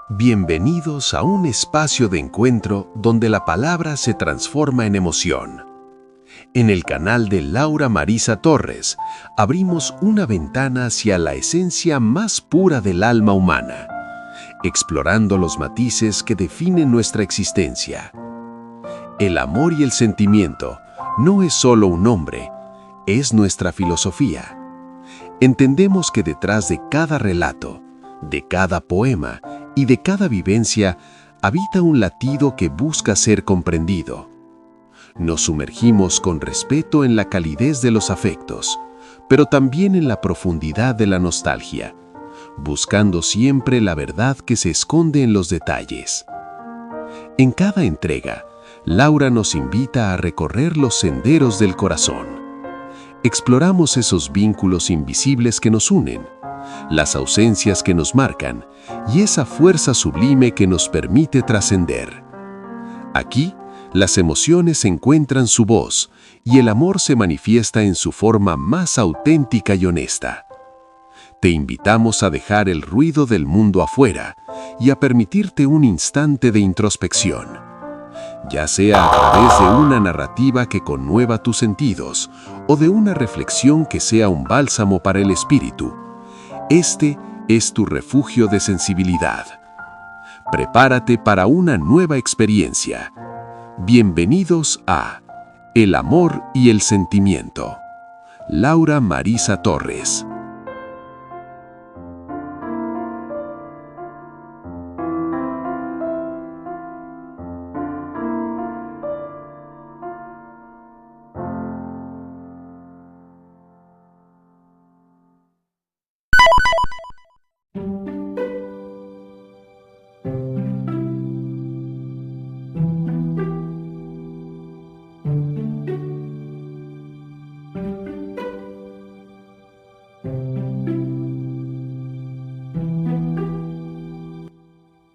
Bienvenidos a un espacio de encuentro donde la palabra se transforma en emoción. En el canal de Laura Marisa Torres, abrimos una ventana hacia la esencia más pura del alma humana, explorando los matices que definen nuestra existencia. El amor y el sentimiento no es solo un nombre, es nuestra filosofía. Entendemos que detrás de cada relato, de cada poema y de cada vivencia habita un latido que busca ser comprendido. Nos sumergimos con respeto en la calidez de los afectos, pero también en la profundidad de la nostalgia, buscando siempre la verdad que se esconde en los detalles. En cada entrega, Laura nos invita a recorrer los senderos del corazón. Exploramos esos vínculos invisibles que nos unen, las ausencias que nos marcan y esa fuerza sublime que nos permite trascender. Aquí, las emociones encuentran su voz y el amor se manifiesta en su forma más auténtica y honesta. Te invitamos a dejar el ruido del mundo afuera y a permitirte un instante de introspección. Ya sea a través de una narrativa que conmueva tus sentidos o de una reflexión que sea un bálsamo para el espíritu, este es tu refugio de sensibilidad. Prepárate para una nueva experiencia. Bienvenidos a El amor y el sentimiento. Laura Marisa Torres.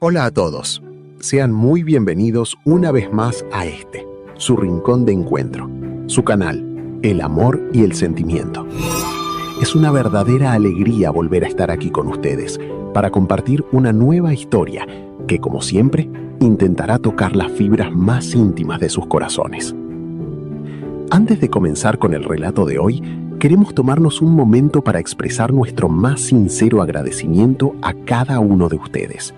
Hola a todos, sean muy bienvenidos una vez más a su rincón de encuentro, su canal, El amor y el sentimiento. Es una verdadera alegría volver a estar aquí con ustedes para compartir una nueva historia que, como siempre, intentará tocar las fibras más íntimas de sus corazones. Antes de comenzar con el relato de hoy, queremos tomarnos un momento para expresar nuestro más sincero agradecimiento a cada uno de ustedes,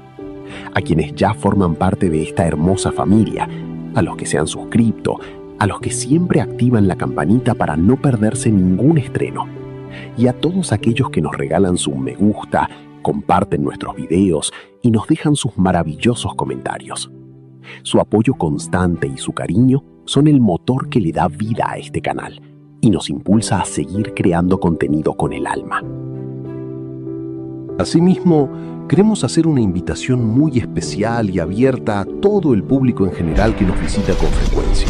a quienes ya forman parte de esta hermosa familia, a los que se han suscrito, a los que siempre activan la campanita para no perderse ningún estreno, y a todos aquellos que nos regalan su me gusta, comparten nuestros videos y nos dejan sus maravillosos comentarios. Su apoyo constante y su cariño son el motor que le da vida a este canal y nos impulsa a seguir creando contenido con el alma. Asimismo, queremos hacer una invitación muy especial y abierta a todo el público en general que nos visita con frecuencia,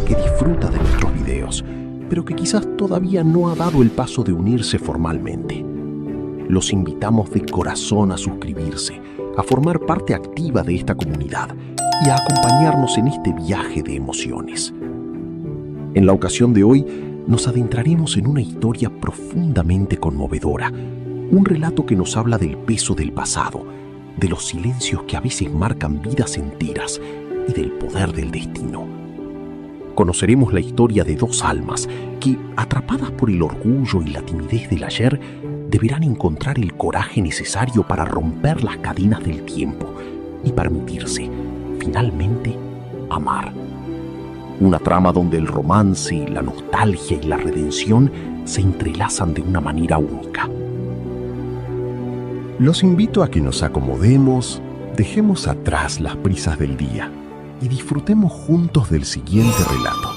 que disfruta de nuestros videos, pero que quizás todavía no ha dado el paso de unirse formalmente. Los invitamos de corazón a suscribirse, a formar parte activa de esta comunidad y a acompañarnos en este viaje de emociones. En la ocasión de hoy, nos adentraremos en una historia profundamente conmovedora, un relato que nos habla del peso del pasado, de los silencios que a veces marcan vidas enteras y del poder del destino. Conoceremos la historia de dos almas que, atrapadas por el orgullo y la timidez del ayer, deberán encontrar el coraje necesario para romper las cadenas del tiempo y permitirse, finalmente, amar. Una trama donde el romance, la nostalgia y la redención se entrelazan de una manera única. Los invito a que nos acomodemos, dejemos atrás las prisas del día y disfrutemos juntos del siguiente relato.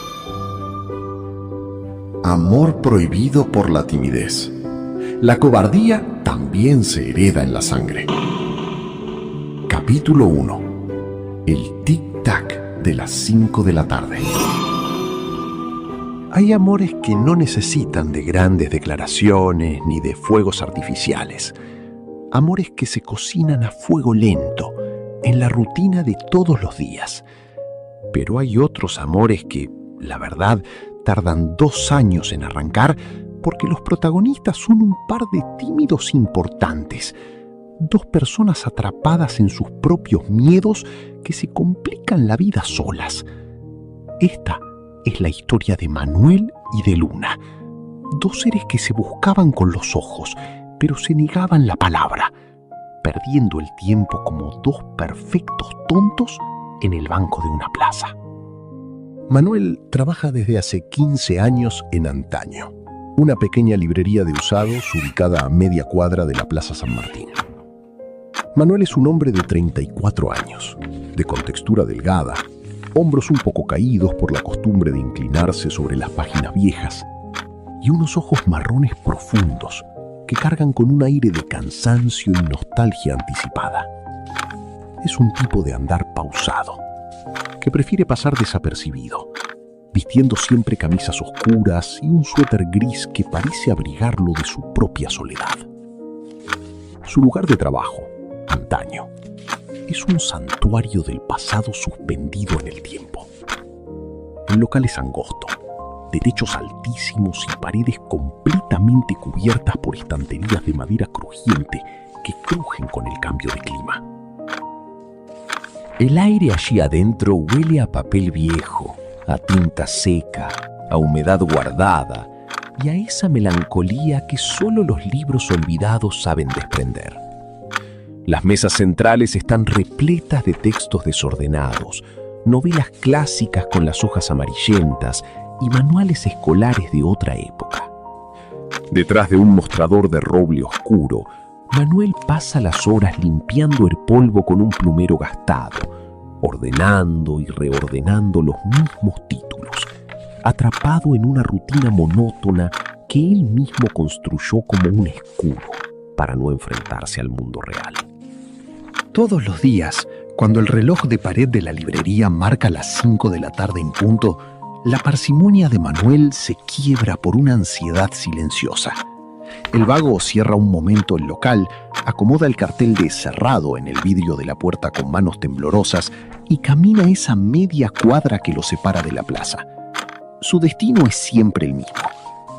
Amor prohibido por la timidez. La cobardía también se hereda en la sangre. Capítulo 1. El tic-tac de las 5 de la tarde. Hay amores que no necesitan de grandes declaraciones ni de fuegos artificiales. Amores que se cocinan a fuego lento, en la rutina de todos los días. Pero hay otros amores que, la verdad, tardan 2 años en arrancar porque los protagonistas son un par de tímidos importantes, Dos personas atrapadas en sus propios miedos que se complican la vida solas. Esta es la historia de Manuel y de Luna, dos seres que se buscaban con los ojos, pero se negaban la palabra, perdiendo el tiempo como dos perfectos tontos en el banco de una plaza. Manuel trabaja desde hace 15 años en Antaño, una pequeña librería de usados ubicada a media cuadra de la Plaza San Martín. Manuel es un hombre de 34 años, de contextura delgada, hombros un poco caídos por la costumbre de inclinarse sobre las páginas viejas, y unos ojos marrones profundos que cargan con un aire de cansancio y nostalgia anticipada. Es un tipo de andar pausado, que prefiere pasar desapercibido, vistiendo siempre camisas oscuras y un suéter gris que parece abrigarlo de su propia soledad. Su lugar de trabajo, Antaño, es un santuario del pasado suspendido en el tiempo. El local es angosto, de techos altísimos y paredes completamente cubiertas por estanterías de madera crujiente que crujen con el cambio de clima. El aire allí adentro huele a papel viejo, a tinta seca, a humedad guardada y a esa melancolía que solo los libros olvidados saben desprender. Las mesas centrales están repletas de textos desordenados, novelas clásicas con las hojas amarillentas y manuales escolares de otra época. Detrás de un mostrador de roble oscuro, Manuel pasa las horas limpiando el polvo con un plumero gastado, ordenando y reordenando los mismos títulos, atrapado en una rutina monótona que él mismo construyó como un escudo para no enfrentarse al mundo real. Todos los días, cuando el reloj de pared de la librería marca las 5 de la tarde en punto, la parsimonia de Manuel se quiebra por una ansiedad silenciosa. El vago cierra un momento el local, acomoda el cartel de cerrado en el vidrio de la puerta con manos temblorosas y camina esa media cuadra que lo separa de la plaza. Su destino es siempre el mismo.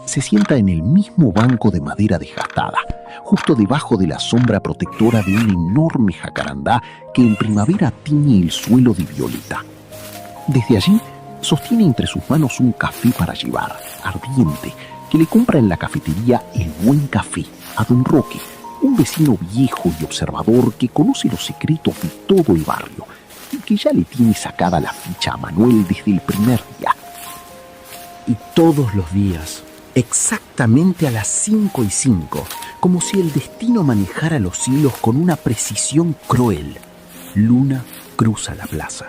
Se sienta en el mismo banco de madera desgastada, justo debajo de la sombra protectora de un enorme jacarandá que en primavera tiñe el suelo de violeta. Desde allí, sostiene entre sus manos un café para llevar, ardiente, que le compra en la cafetería El Buen Café, a don Roque, un vecino viejo y observador que conoce los secretos de todo el barrio y que ya le tiene sacada la ficha a Manuel desde el primer día. Y todos los días, exactamente a las 5:05, como si el destino manejara los hilos con una precisión cruel, Luna cruza la plaza.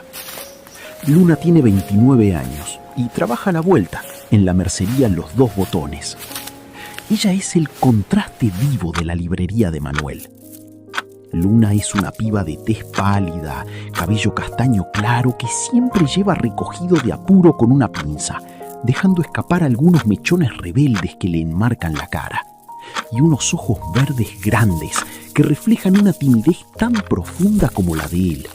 Luna tiene 29 años y trabaja a la vuelta, en la mercería Los Dos Botones. Ella es el contraste vivo de la librería de Manuel. Luna es una piba de tez pálida, cabello castaño claro que siempre lleva recogido de apuro con una pinza, dejando escapar algunos mechones rebeldes que le enmarcan la cara, y unos ojos verdes grandes que reflejan una timidez tan profunda como la de él,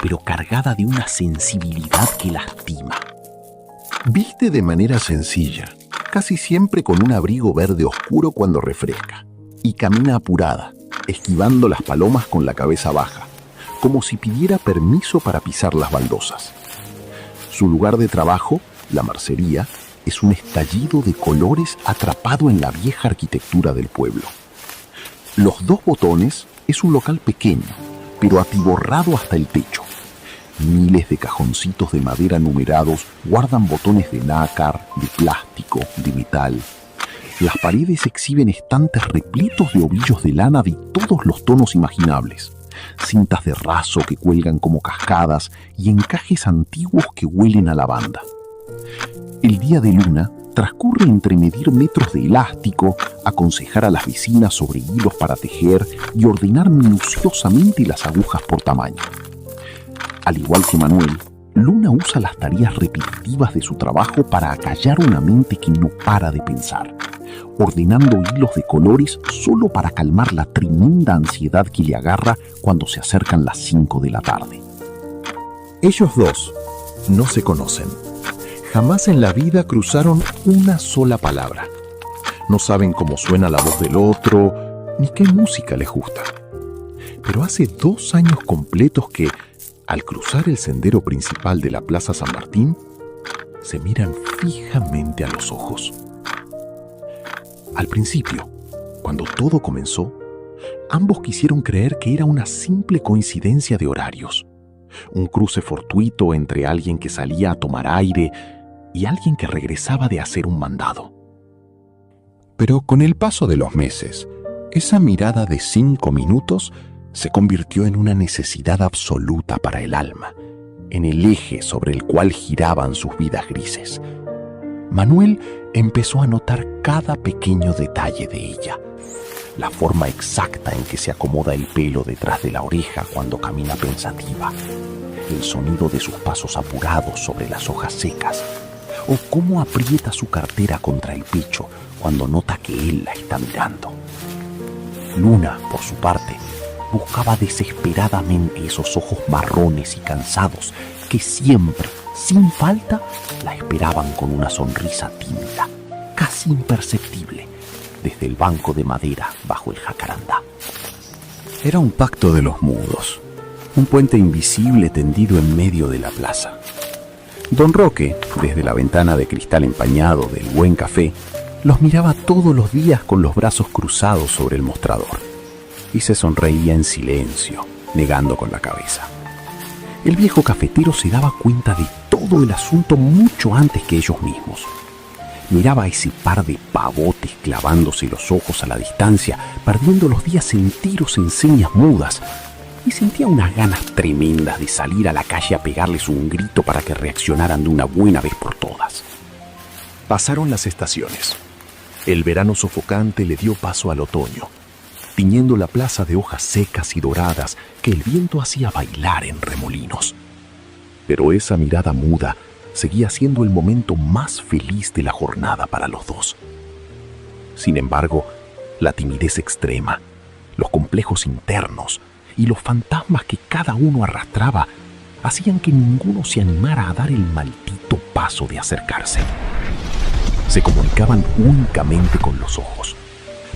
pero cargada de una sensibilidad que lastima. Viste de manera sencilla, casi siempre con un abrigo verde oscuro cuando refresca, y camina apurada, esquivando las palomas con la cabeza baja, como si pidiera permiso para pisar las baldosas. Su lugar de trabajo, la mercería, es un estallido de colores atrapado en la vieja arquitectura del pueblo. Los Dos Botones es un local pequeño, pero atiborrado hasta el techo. Miles de cajoncitos de madera numerados guardan botones de nácar, de plástico, de metal. Las paredes exhiben estantes repletos de ovillos de lana de todos los tonos imaginables, cintas de raso que cuelgan como cascadas y encajes antiguos que huelen a lavanda. El día de Luna transcurre entre medir metros de elástico, aconsejar a las vecinas sobre hilos para tejer y ordenar minuciosamente las agujas por tamaño. Al igual que Manuel, Luna usa las tareas repetitivas de su trabajo para acallar una mente que no para de pensar, ordenando hilos de colores solo para calmar la tremenda ansiedad que le agarra cuando se acercan las 5 de la tarde. Ellos dos no se conocen. Jamás en la vida cruzaron una sola palabra. No saben cómo suena la voz del otro, ni qué música les gusta. Pero hace 2 años completos que, al cruzar el sendero principal de la Plaza San Martín, se miran fijamente a los ojos. Al principio, cuando todo comenzó, ambos quisieron creer que era una simple coincidencia de horarios, un cruce fortuito entre alguien que salía a tomar aire y alguien que regresaba de hacer un mandado. Pero con el paso de los meses, esa mirada de 5 minutos se convirtió en una necesidad absoluta para el alma, en el eje sobre el cual giraban sus vidas grises. Manuel empezó a notar cada pequeño detalle de ella. La forma exacta en que se acomoda el pelo detrás de la oreja cuando camina pensativa, el sonido de sus pasos apurados sobre las hojas secas, o cómo aprieta su cartera contra el pecho cuando nota que él la está mirando. Luna, por su parte, buscaba desesperadamente esos ojos marrones y cansados que siempre, sin falta, la esperaban con una sonrisa tímida, casi imperceptible, desde el banco de madera bajo el jacarandá. Era un pacto de los mudos, un puente invisible tendido en medio de la plaza. Don Roque, desde la ventana de cristal empañado del Buen Café, los miraba todos los días con los brazos cruzados sobre el mostrador y se sonreía en silencio, negando con la cabeza. El viejo cafetero se daba cuenta de todo el asunto mucho antes que ellos mismos. Miraba a ese par de pavotes clavándose los ojos a la distancia, perdiendo los días enteros en señas mudas, y sentía unas ganas tremendas de salir a la calle a pegarles un grito para que reaccionaran de una buena vez por todas. Pasaron las estaciones. El verano sofocante le dio paso al otoño, tiñendo la plaza de hojas secas y doradas que el viento hacía bailar en remolinos. Pero esa mirada muda seguía siendo el momento más feliz de la jornada para los dos. Sin embargo, la timidez extrema, los complejos internos y los fantasmas que cada uno arrastraba hacían que ninguno se animara a dar el maldito paso de acercarse. Se comunicaban únicamente con los ojos,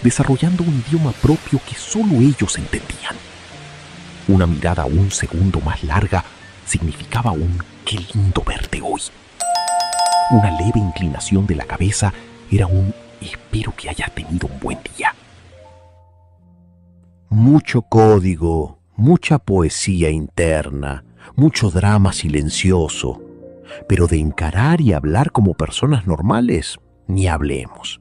desarrollando un idioma propio que solo ellos entendían. Una mirada un segundo más larga significaba un «qué lindo verte hoy». Una leve inclinación de la cabeza era un «espero que hayas tenido un buen día». Mucho código, mucha poesía interna, mucho drama silencioso, pero de encarar y hablar como personas normales, ni hablemos.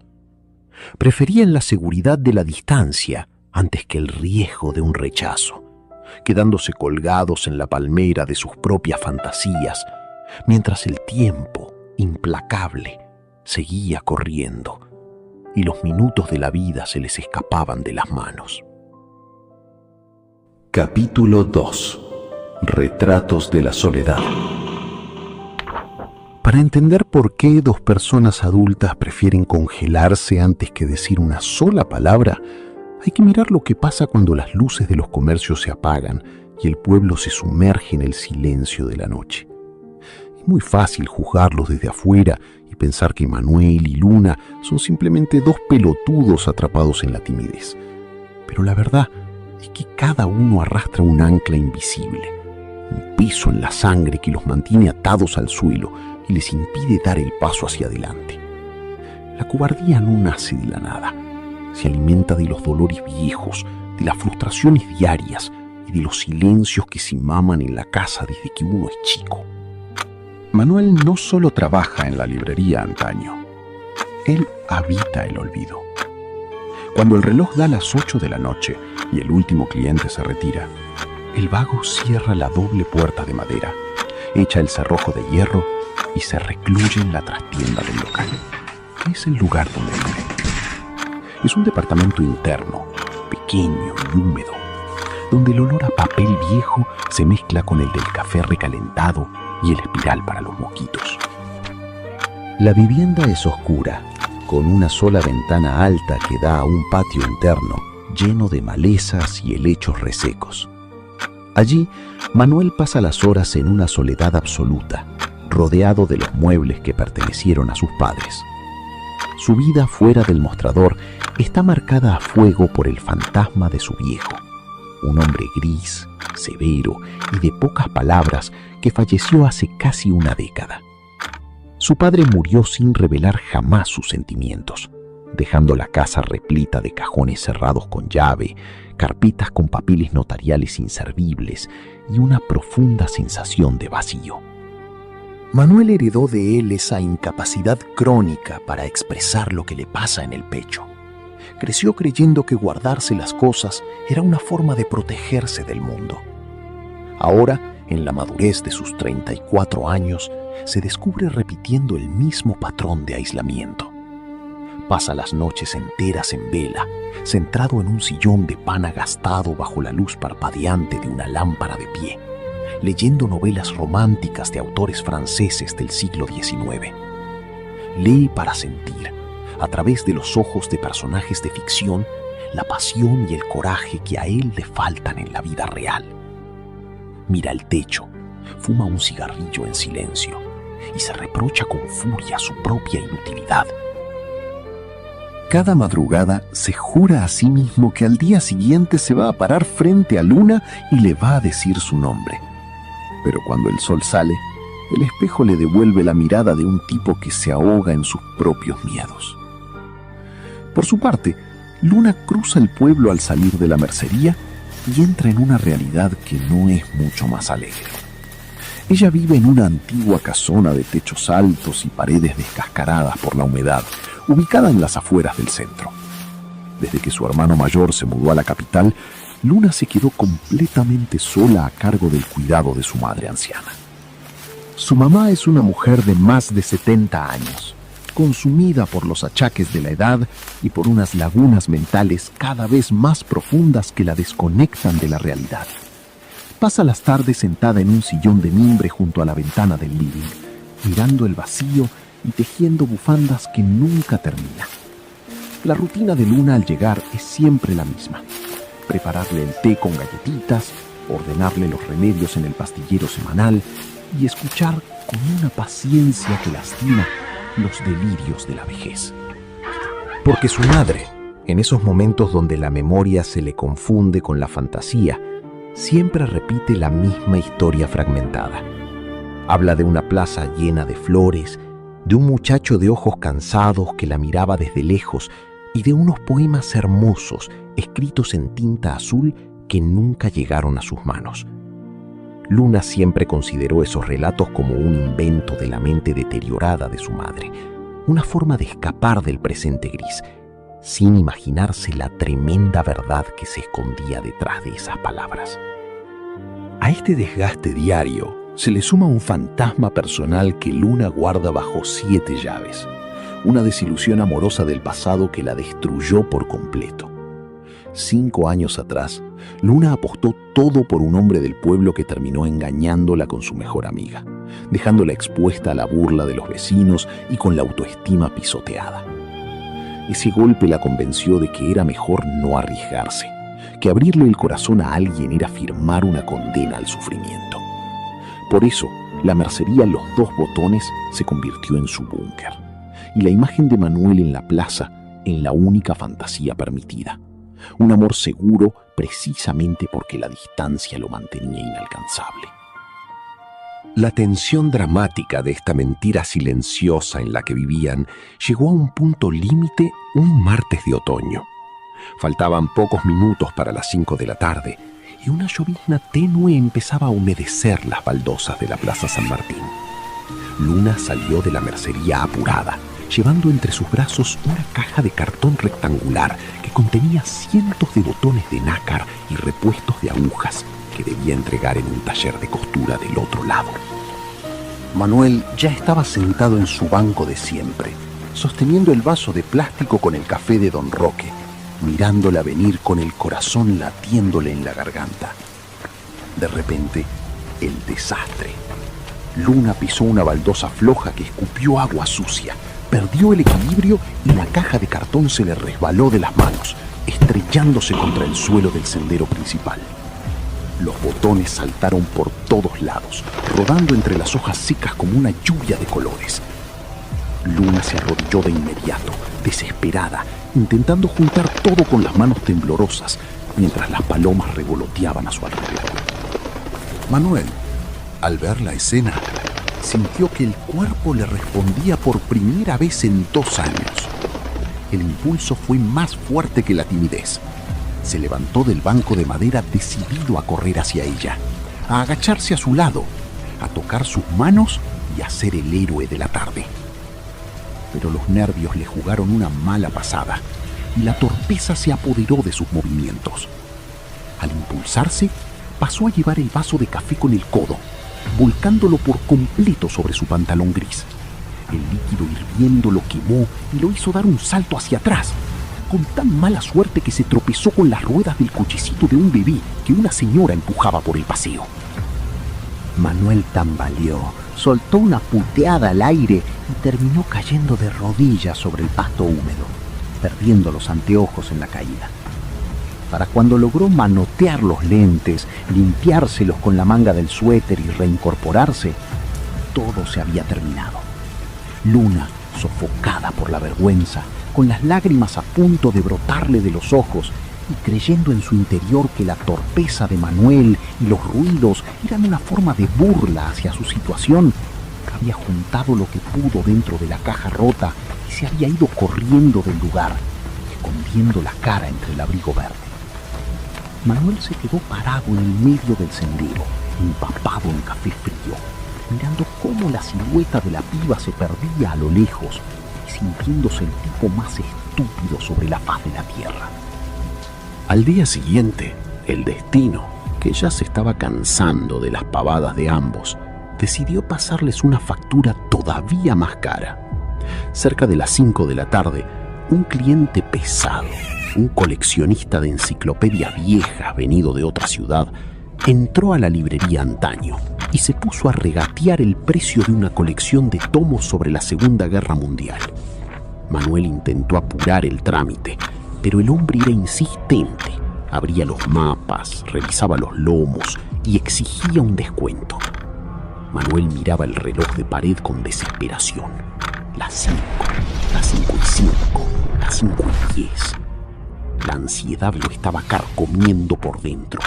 Preferían la seguridad de la distancia antes que el riesgo de un rechazo, quedándose colgados en la palmera de sus propias fantasías, mientras el tiempo, implacable, seguía corriendo y los minutos de la vida se les escapaban de las manos. Capítulo 2. Retratos de la soledad. Para entender por qué 2 personas adultas prefieren congelarse antes que decir una sola palabra, hay que mirar lo que pasa cuando las luces de los comercios se apagan y el pueblo se sumerge en el silencio de la noche. Es muy fácil juzgarlos desde afuera y pensar que Manuel y Luna son simplemente 2 pelotudos atrapados en la timidez. Pero la verdad es que cada uno arrastra un ancla invisible, un peso en la sangre que los mantiene atados al suelo y les impide dar el paso hacia adelante. La cobardía no nace de la nada, se alimenta de los dolores viejos, de las frustraciones diarias y de los silencios que se maman en la casa desde que uno es chico. Manuel no solo trabaja en la librería antaño, él habita el olvido. Cuando el reloj da las 8 de la noche y el último cliente se retira, el vago cierra la doble puerta de madera, echa el cerrojo de hierro y se recluye en la trastienda del local. Es el lugar donde vive. Es un departamento interno, pequeño y húmedo, donde el olor a papel viejo se mezcla con el del café recalentado y el espiral para los mosquitos. La vivienda es oscura, con una sola ventana alta que da a un patio interno lleno de malezas y helechos resecos. Allí, Manuel pasa las horas en una soledad absoluta, rodeado de los muebles que pertenecieron a sus padres. Su vida fuera del mostrador está marcada a fuego por el fantasma de su viejo, un hombre gris, severo y de pocas palabras que falleció hace casi una década. Su padre murió sin revelar jamás sus sentimientos, dejando la casa repleta de cajones cerrados con llave, carpetas con papeles notariales inservibles y una profunda sensación de vacío. Manuel heredó de él esa incapacidad crónica para expresar lo que le pasa en el pecho. Creció creyendo que guardarse las cosas era una forma de protegerse del mundo. Ahora, en la madurez de sus 34 años, se descubre repitiendo el mismo patrón de aislamiento. Pasa las noches enteras en vela, centrado en un sillón de pana gastado bajo la luz parpadeante de una lámpara de pie, leyendo novelas románticas de autores franceses del siglo XIX. Lee para sentir, a través de los ojos de personajes de ficción, la pasión y el coraje que a él le faltan en la vida real. Mira el techo, fuma un cigarrillo en silencio y se reprocha con furia su propia inutilidad. Cada madrugada se jura a sí mismo que al día siguiente se va a parar frente a Luna y le va a decir su nombre. Pero cuando el sol sale, el espejo le devuelve la mirada de un tipo que se ahoga en sus propios miedos. Por su parte, Luna cruza el pueblo al salir de la mercería y entra en una realidad que no es mucho más alegre. Ella vive en una antigua casona de techos altos y paredes descascaradas por la humedad, ubicada en las afueras del centro. Desde que su hermano mayor se mudó a la capital, Luna se quedó completamente sola a cargo del cuidado de su madre anciana. Su mamá es una mujer de más de 70 años, consumida por los achaques de la edad y por unas lagunas mentales cada vez más profundas que la desconectan de la realidad. Pasa las tardes sentada en un sillón de mimbre junto a la ventana del living, mirando el vacío y tejiendo bufandas que nunca termina. La rutina de Luna al llegar es siempre la misma: prepararle el té con galletitas, ordenarle los remedios en el pastillero semanal y escuchar con una paciencia que lastima los delirios de la vejez. Porque su madre, en esos momentos donde la memoria se le confunde con la fantasía, siempre repite la misma historia fragmentada. Habla de una plaza llena de flores, de un muchacho de ojos cansados que la miraba desde lejos y de unos poemas hermosos escritos en tinta azul que nunca llegaron a sus manos. Luna siempre consideró esos relatos como un invento de la mente deteriorada de su madre, una forma de escapar del presente gris, sin imaginarse la tremenda verdad que se escondía detrás de esas palabras. A este desgaste diario se le suma un fantasma personal que Luna guarda bajo 7 llaves, una desilusión amorosa del pasado que la destruyó por completo. 5 años atrás, Luna apostó todo por un hombre del pueblo que terminó engañándola con su mejor amiga, dejándola expuesta a la burla de los vecinos y con la autoestima pisoteada. Ese golpe la convenció de que era mejor no arriesgarse, que abrirle el corazón a alguien era firmar una condena al sufrimiento. Por eso, la mercería Los Dos Botones se convirtió en su búnker, y la imagen de Manuel en la plaza en la única fantasía permitida. Un amor seguro precisamente porque la distancia lo mantenía inalcanzable. La tensión dramática de esta mentira silenciosa en la que vivían llegó a un punto límite un martes de otoño. Faltaban pocos minutos para las 5 de la tarde y una llovizna tenue empezaba a humedecer las baldosas de la Plaza San Martín. Luna salió de la mercería apurada, llevando entre sus brazos una caja de cartón rectangular que contenía cientos de botones de nácar y repuestos de agujas que debía entregar en un taller de costura del otro lado. Manuel ya estaba sentado en su banco de siempre, sosteniendo el vaso de plástico con el café de Don Roque, mirándola venir con el corazón latiéndole en la garganta. De repente, el desastre. Luna pisó una baldosa floja que escupió agua sucia, perdió el equilibrio y la caja de cartón se le resbaló de las manos, estrellándose contra el suelo del sendero principal. Los botones saltaron por todos lados, rodando entre las hojas secas como una lluvia de colores. Luna se arrodilló de inmediato, desesperada, intentando juntar todo con las manos temblorosas, mientras las palomas revoloteaban a su alrededor. Manuel, al ver la escena, sintió que el cuerpo le respondía por primera vez en 2 años. El impulso fue más fuerte que la timidez. Se levantó del banco de madera decidido a correr hacia ella, a agacharse a su lado, a tocar sus manos y a ser el héroe de la tarde. Pero los nervios le jugaron una mala pasada y la torpeza se apoderó de sus movimientos. Al impulsarse, pasó a llevar el vaso de café con el codo, volcándolo por completo sobre su pantalón gris. El líquido hirviendo lo quemó y lo hizo dar un salto hacia atrás, con tan mala suerte que se tropezó con las ruedas del cochecito de un bebé que una señora empujaba por el paseo. Manuel tambaleó, soltó una puteada al aire y terminó cayendo de rodillas sobre el pasto húmedo, perdiendo los anteojos en la caída. Para cuando logró manotear los lentes, limpiárselos con la manga del suéter y reincorporarse, todo se había terminado. Luna, sofocada por la vergüenza, con las lágrimas a punto de brotarle de los ojos y creyendo en su interior que la torpeza de Manuel y los ruidos eran una forma de burla hacia su situación, había juntado lo que pudo dentro de la caja rota y se había ido corriendo del lugar, escondiendo la cara entre el abrigo verde. Manuel se quedó parado en el medio del sendero, empapado en café frío, mirando cómo la silueta de la piba se perdía a lo lejos y sintiéndose el tipo más estúpido sobre la faz de la tierra. Al día siguiente, el destino, que ya se estaba cansando de las pavadas de ambos, decidió pasarles una factura todavía más cara. Cerca de las 5 de la tarde, un cliente pesado, un coleccionista de enciclopedias viejas venido de otra ciudad, entró a la librería Antaño y se puso a regatear el precio de una colección de tomos sobre la Segunda Guerra Mundial. Manuel intentó apurar el trámite, pero el hombre era insistente. Abría los mapas, revisaba los lomos y exigía un descuento. Manuel miraba el reloj de pared con desesperación. Las 5, las 5:05, las 5:10. La ansiedad lo estaba carcomiendo por dentro,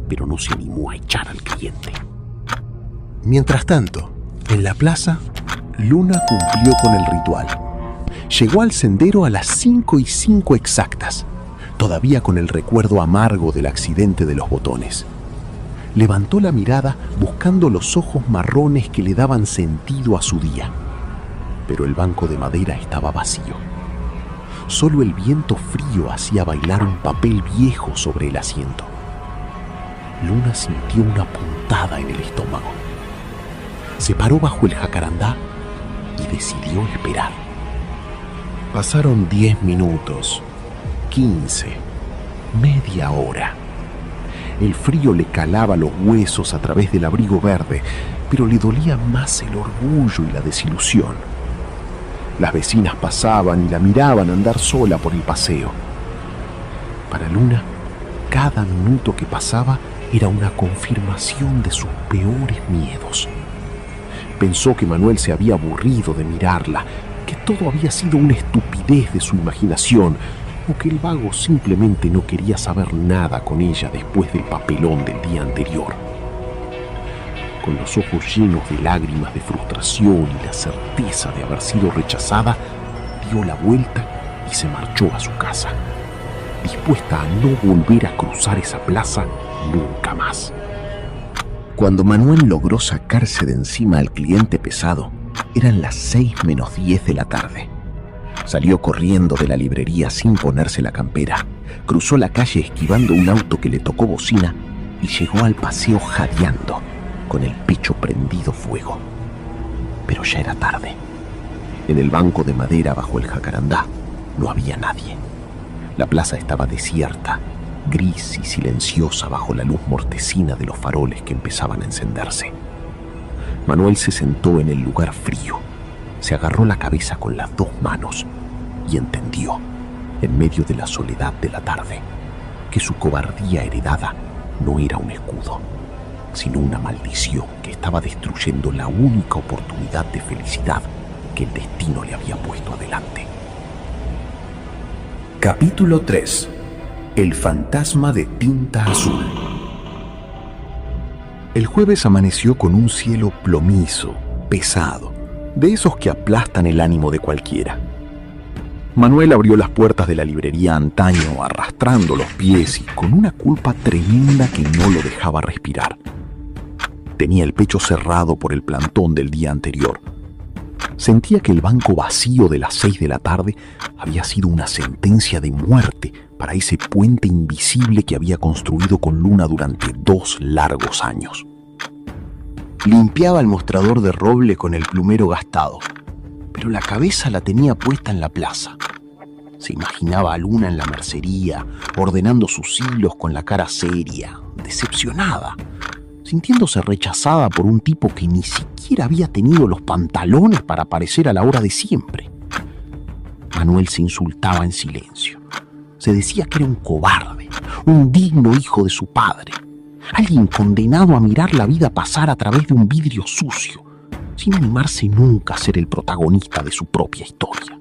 pero no se animó a echar al cliente. Mientras tanto, en la plaza, Luna cumplió con el ritual. Llegó al sendero a las 5:05 exactas, todavía con el recuerdo amargo del accidente de los botones. Levantó la mirada buscando los ojos marrones que le daban sentido a su día, pero el banco de madera estaba vacío. Solo el viento frío hacía bailar un papel viejo sobre el asiento. Luna sintió una puntada en el estómago. Se paró bajo el jacarandá y decidió esperar. Pasaron 10 minutos, 15, media hora. El frío le calaba los huesos a través del abrigo verde, pero le dolía más el orgullo y la desilusión. Las vecinas pasaban y la miraban andar sola por el paseo. Para Luna, cada minuto que pasaba era una confirmación de sus peores miedos. Pensó que Manuel se había aburrido de mirarla, que todo había sido una estupidez de su imaginación, o que el vago simplemente no quería saber nada con ella después del papelón del día anterior. Con los ojos llenos de lágrimas de frustración y la certeza de haber sido rechazada, dio la vuelta y se marchó a su casa, dispuesta a no volver a cruzar esa plaza nunca más. Cuando Manuel logró sacarse de encima al cliente pesado, eran las 6:10 de la tarde. Salió corriendo de la librería sin ponerse la campera, cruzó la calle esquivando un auto que le tocó bocina y llegó al paseo jadeando, con el pecho prendido fuego. Pero ya era tarde. En el banco de madera bajo el jacarandá no había nadie. La plaza estaba desierta, gris y silenciosa bajo la luz mortecina de los faroles que empezaban a encenderse. Manuel se sentó en el lugar frío, se agarró la cabeza con las 2 manos y entendió, en medio de la soledad de la tarde, que su cobardía heredada no era un escudo, sino una maldición que estaba destruyendo la única oportunidad de felicidad que el destino le había puesto adelante. Capítulo 3. El fantasma de tinta azul. El jueves amaneció con un cielo plomizo, pesado, de esos que aplastan el ánimo de cualquiera. Manuel abrió las puertas de la librería antaño, arrastrando los pies y con una culpa tremenda que no lo dejaba respirar. Tenía el pecho cerrado por el plantón del día anterior. Sentía que el banco vacío de las 6 de la tarde había sido una sentencia de muerte para ese puente invisible que había construido con Luna durante 2 largos años. Limpiaba el mostrador de roble con el plumero gastado, pero la cabeza la tenía puesta en la plaza. Se imaginaba a Luna en la mercería, ordenando sus hilos con la cara seria, decepcionada, sintiéndose rechazada por un tipo que ni siquiera había tenido los pantalones para aparecer a la hora de siempre. Manuel se insultaba en silencio. Se decía que era un cobarde, un digno hijo de su padre, alguien condenado a mirar la vida pasar a través de un vidrio sucio, sin animarse nunca a ser el protagonista de su propia historia.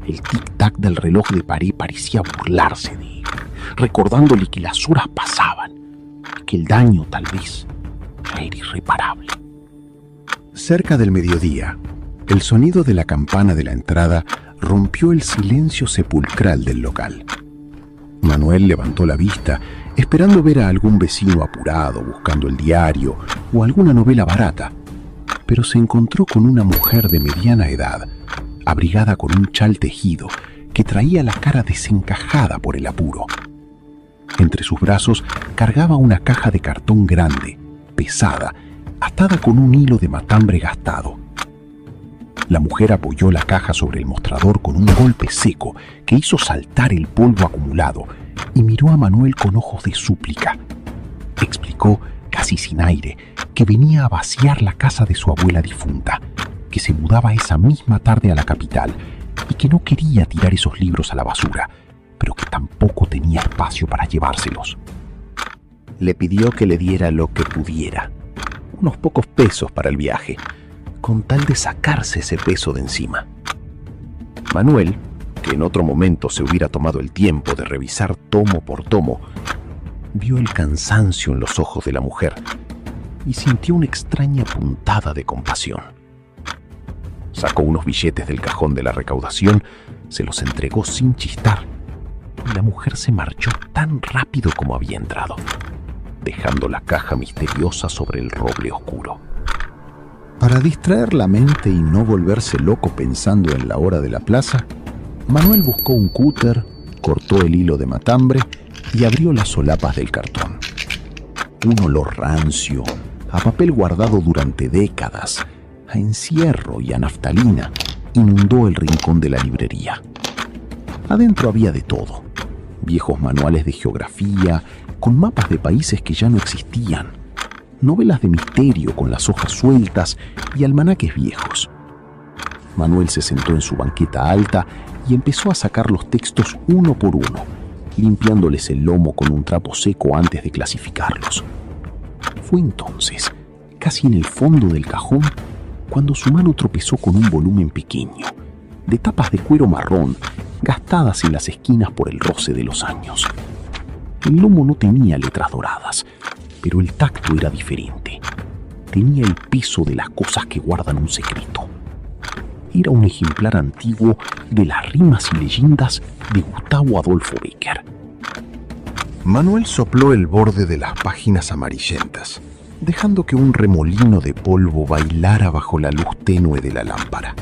El tic-tac del reloj de pared parecía burlarse de él, recordándole que las horas pasaban, que el daño tal vez ya era irreparable. Cerca del mediodía, el sonido de la campana de la entrada rompió el silencio sepulcral del local. Manuel levantó la vista, esperando ver a algún vecino apurado buscando el diario o alguna novela barata, pero se encontró con una mujer de mediana edad, abrigada con un chal tejido que traía la cara desencajada por el apuro. Entre sus brazos cargaba una caja de cartón grande, pesada, atada con un hilo de matambre gastado. La mujer apoyó la caja sobre el mostrador con un golpe seco que hizo saltar el polvo acumulado y miró a Manuel con ojos de súplica. Explicó, casi sin aire, que venía a vaciar la casa de su abuela difunta, que se mudaba esa misma tarde a la capital y que no quería tirar esos libros a la basura, pero que tampoco tenía espacio para llevárselos. Le pidió que le diera lo que pudiera, unos pocos pesos para el viaje, con tal de sacarse ese peso de encima. Manuel, que en otro momento se hubiera tomado el tiempo de revisar tomo por tomo, vio el cansancio en los ojos de la mujer y sintió una extraña puntada de compasión. Sacó unos billetes del cajón de la recaudación, se los entregó sin chistar, y la mujer se marchó tan rápido como había entrado, dejando la caja misteriosa sobre el roble oscuro. Para distraer la mente y no volverse loco pensando en la hora de la plaza, Manuel buscó un cúter, cortó el hilo de matambre y abrió las solapas del cartón. Un olor rancio, a papel guardado durante décadas, a encierro y a naftalina, inundó el rincón de la librería. Adentro había de todo: viejos manuales de geografía, con mapas de países que ya no existían, novelas de misterio con las hojas sueltas y almanaques viejos. Manuel se sentó en su banqueta alta y empezó a sacar los textos uno por uno, limpiándoles el lomo con un trapo seco antes de clasificarlos. Fue entonces, casi en el fondo del cajón, cuando su mano tropezó con un volumen pequeño, de tapas de cuero marrón, gastadas en las esquinas por el roce de los años. El lomo no tenía letras doradas, pero el tacto era diferente. Tenía el peso de las cosas que guardan un secreto. Era un ejemplar antiguo de las rimas y leyendas de Gustavo Adolfo Bécquer. Manuel sopló el borde de las páginas amarillentas, dejando que un remolino de polvo bailara bajo la luz tenue de la lámpara.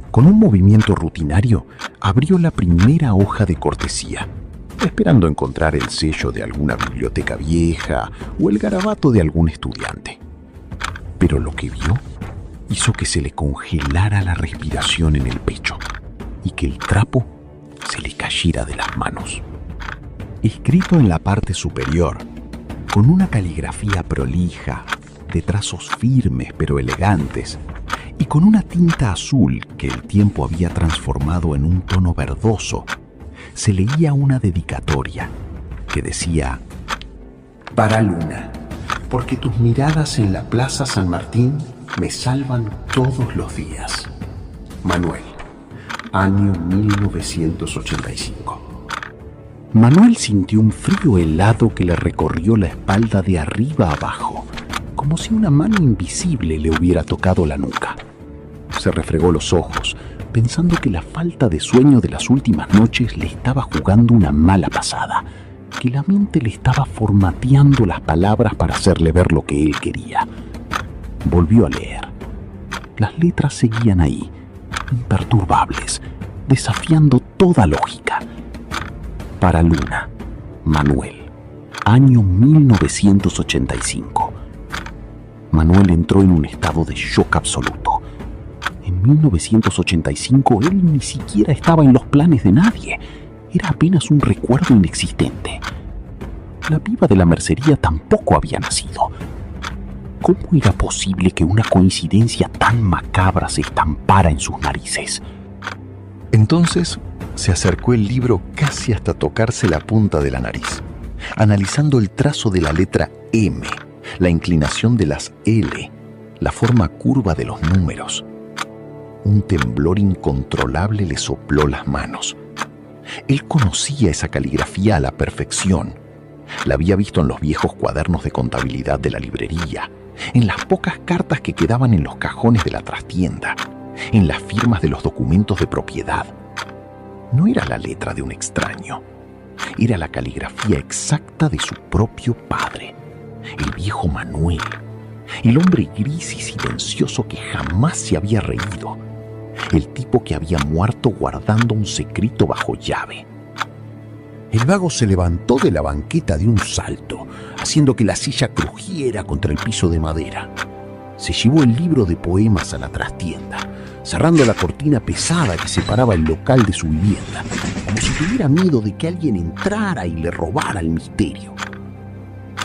Con un movimiento rutinario, abrió la primera hoja de cortesía, esperando encontrar el sello de alguna biblioteca vieja o el garabato de algún estudiante. Pero lo que vio hizo que se le congelara la respiración en el pecho y que el trapo se le cayera de las manos. Escrito en la parte superior, con una caligrafía prolija, de trazos firmes pero elegantes, y con una tinta azul que el tiempo había transformado en un tono verdoso, se leía una dedicatoria que decía: «Para Luna, porque tus miradas en la Plaza San Martín me salvan todos los días. Manuel, año 1985». Manuel sintió un frío helado que le recorrió la espalda de arriba a abajo, como si una mano invisible le hubiera tocado la nuca. Se refregó los ojos, pensando que la falta de sueño de las últimas noches le estaba jugando una mala pasada, que la mente le estaba formateando las palabras para hacerle ver lo que él quería. Volvió a leer. Las letras seguían ahí, imperturbables, desafiando toda lógica. Para Luna, Manuel, año 1985. Manuel entró en un estado de shock absoluto. En 1985 él ni siquiera estaba en los planes de nadie. Era apenas un recuerdo inexistente. La piba de la mercería tampoco había nacido. ¿Cómo era posible que una coincidencia tan macabra se estampara en sus narices? Entonces se acercó el libro casi hasta tocarse la punta de la nariz, analizando el trazo de la letra M, la inclinación de las L, la forma curva de los números. Un temblor incontrolable le sopló las manos. Él conocía esa caligrafía a la perfección. La había visto en los viejos cuadernos de contabilidad de la librería, en las pocas cartas que quedaban en los cajones de la trastienda, en las firmas de los documentos de propiedad. No era la letra de un extraño, era la caligrafía exacta de su propio padre, el viejo Manuel, el hombre gris y silencioso que jamás se había reído, el tipo que había muerto guardando un secreto bajo llave. El vago se levantó de la banqueta de un salto, haciendo que la silla crujiera contra el piso de madera. Se llevó el libro de poemas a la trastienda, cerrando la cortina pesada que separaba el local de su vivienda, como si tuviera miedo de que alguien entrara y le robara el misterio.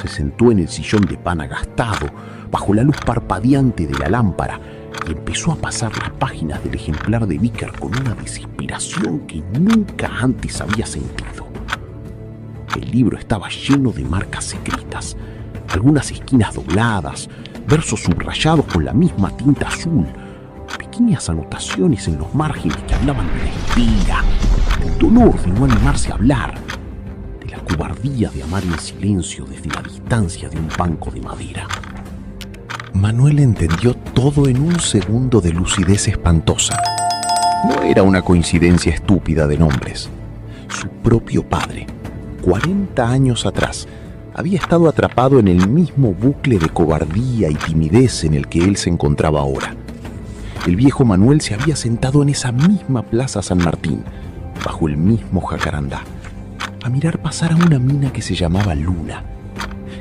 Se sentó en el sillón de pana gastado, bajo la luz parpadeante de la lámpara, y empezó a pasar las páginas del ejemplar de Vicker con una desesperación que nunca antes había sentido. El libro estaba lleno de marcas secretas, algunas esquinas dobladas, versos subrayados con la misma tinta azul, pequeñas anotaciones en los márgenes que hablaban de la espera, del dolor de no animarse a hablar, de la cobardía de amar en silencio desde la distancia de un banco de madera. Manuel entendió todo en un segundo de lucidez espantosa. No era una coincidencia estúpida de nombres. Su propio padre, 40 años atrás, había estado atrapado en el mismo bucle de cobardía y timidez en el que él se encontraba ahora. El viejo Manuel se había sentado en esa misma plaza San Martín, bajo el mismo jacarandá, a mirar pasar a una mina que se llamaba Luna,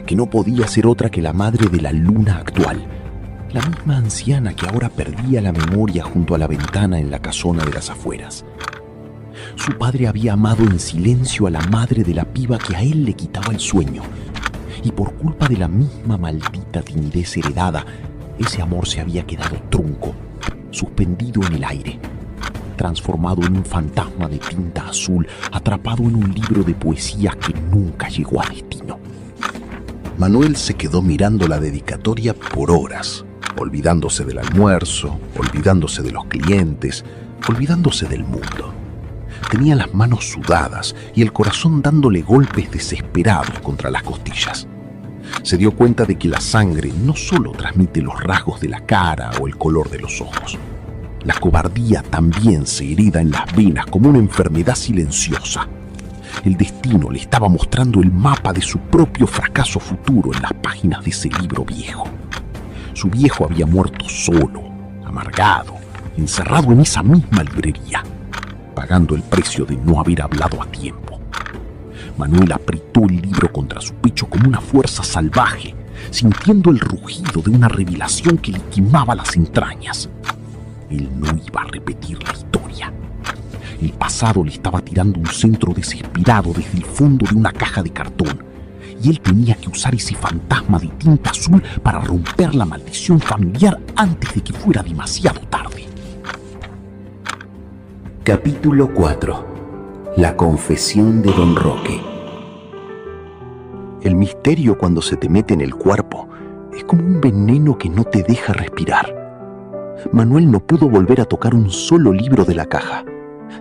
que no podía ser otra que la madre de la Luna actual, la misma anciana que ahora perdía la memoria junto a la ventana en la casona de las afueras. Su padre había amado en silencio a la madre de la piba que a él le quitaba el sueño, y por culpa de la misma maldita timidez heredada, ese amor se había quedado trunco, suspendido en el aire, transformado en un fantasma de tinta azul, atrapado en un libro de poesías que nunca llegó a destino. Manuel se quedó mirando la dedicatoria por horas, olvidándose del almuerzo, olvidándose de los clientes, olvidándose del mundo. Tenía las manos sudadas y el corazón dándole golpes desesperados contra las costillas. Se dio cuenta de que la sangre no solo transmite los rasgos de la cara o el color de los ojos. La cobardía también se herida en las venas como una enfermedad silenciosa. El destino le estaba mostrando el mapa de su propio fracaso futuro en las páginas de ese libro viejo. Su viejo había muerto solo, amargado, encerrado en esa misma librería, pagando el precio de no haber hablado a tiempo. Manuel apretó el libro contra su pecho con una fuerza salvaje, sintiendo el rugido de una revelación que le quemaba las entrañas. Él no iba a repetir la historia. El pasado le estaba tirando un centro desesperado desde el fondo de una caja de cartón, y él tenía que usar ese fantasma de tinta azul para romper la maldición familiar antes de que fuera demasiado tarde. Capítulo 4. La confesión de Don Roque. El misterio cuando se te mete en el cuerpo es como un veneno que no te deja respirar. Manuel no pudo volver a tocar un solo libro de la caja.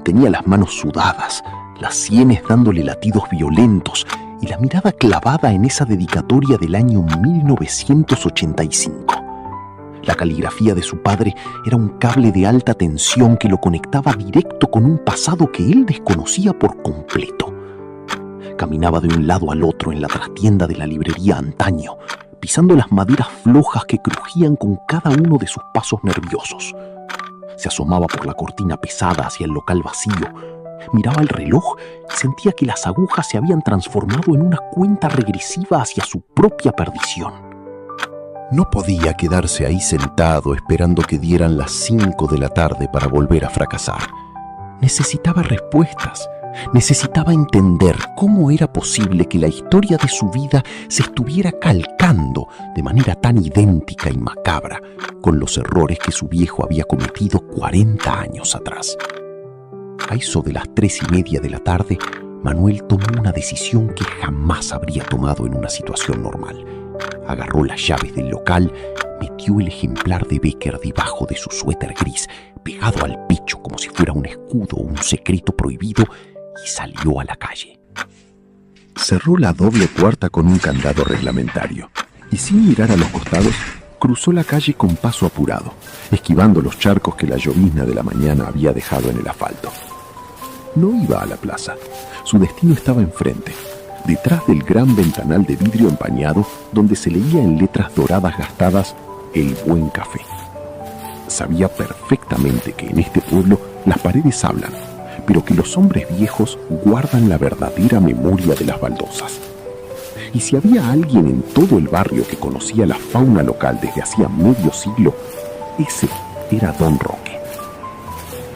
Tenía las manos sudadas, las sienes dándole latidos violentos y la mirada clavada en esa dedicatoria del año 1985. La caligrafía de su padre era un cable de alta tensión que lo conectaba directo con un pasado que él desconocía por completo. Caminaba de un lado al otro en la trastienda de la librería antaño, pisando las maderas flojas que crujían con cada uno de sus pasos nerviosos. Se asomaba por la cortina pesada hacia el local vacío. Miraba el reloj y sentía que las agujas se habían transformado en una cuenta regresiva hacia su propia perdición. No podía quedarse ahí sentado esperando que dieran las 5 de la tarde para volver a fracasar. Necesitaba respuestas. Necesitaba entender cómo era posible que la historia de su vida se estuviera calcando de manera tan idéntica y macabra con los errores que su viejo había cometido 40 años atrás. A eso de las 3:30 de la tarde, Manuel tomó una decisión que jamás habría tomado en una situación normal. Agarró las llaves del local, metió el ejemplar de Becker debajo de su suéter gris, pegado al pecho como si fuera un escudo o un secreto prohibido, y salió a la calle. Cerró la doble puerta con un candado reglamentario y sin mirar a los costados, cruzó la calle con paso apurado, esquivando los charcos que la llovizna de la mañana había dejado en el asfalto. No iba a la plaza. Su destino estaba enfrente, detrás del gran ventanal de vidrio empañado donde se leía en letras doradas gastadas "El Buen Café". Sabía perfectamente que en este pueblo las paredes hablan, pero que los hombres viejos guardan la verdadera memoria de las baldosas. Y si había alguien en todo el barrio que conocía la fauna local desde hacía medio siglo, ese era Don Roque.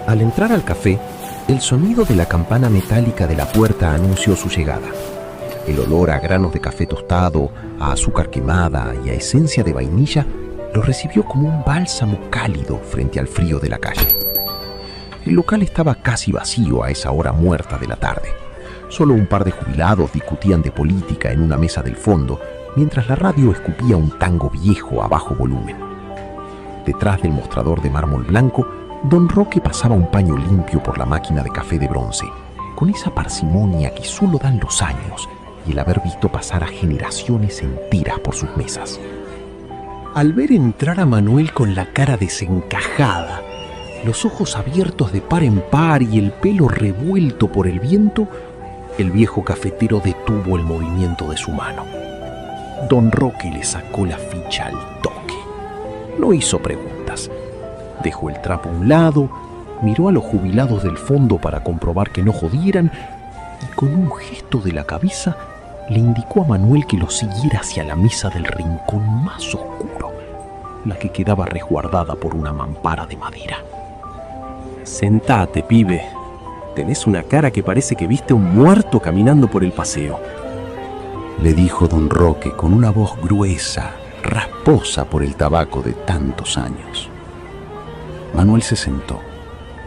Al entrar al café, el sonido de la campana metálica de la puerta anunció su llegada. El olor a granos de café tostado, a azúcar quemada y a esencia de vainilla lo recibió como un bálsamo cálido frente al frío de la calle. El local estaba casi vacío a esa hora muerta de la tarde. Solo un par de jubilados discutían de política en una mesa del fondo, mientras la radio escupía un tango viejo a bajo volumen. Detrás del mostrador de mármol blanco, Don Roque pasaba un paño limpio por la máquina de café de bronce, con esa parsimonia que solo dan los años y el haber visto pasar a generaciones enteras por sus mesas. Al ver entrar a Manuel con la cara desencajada, los ojos abiertos de par en par y el pelo revuelto por el viento, el viejo cafetero detuvo el movimiento de su mano. Don Roque le sacó la ficha al toque. No hizo preguntas. Dejó el trapo a un lado, miró a los jubilados del fondo para comprobar que no jodieran y con un gesto de la cabeza le indicó a Manuel que lo siguiera hacia la mesa del rincón más oscuro, la que quedaba resguardada por una mampara de madera. Sentate, pibe. Tenés una cara que parece que viste un muerto caminando por el paseo, le dijo Don Roque con una voz gruesa, rasposa por el tabaco de tantos años. Manuel se sentó,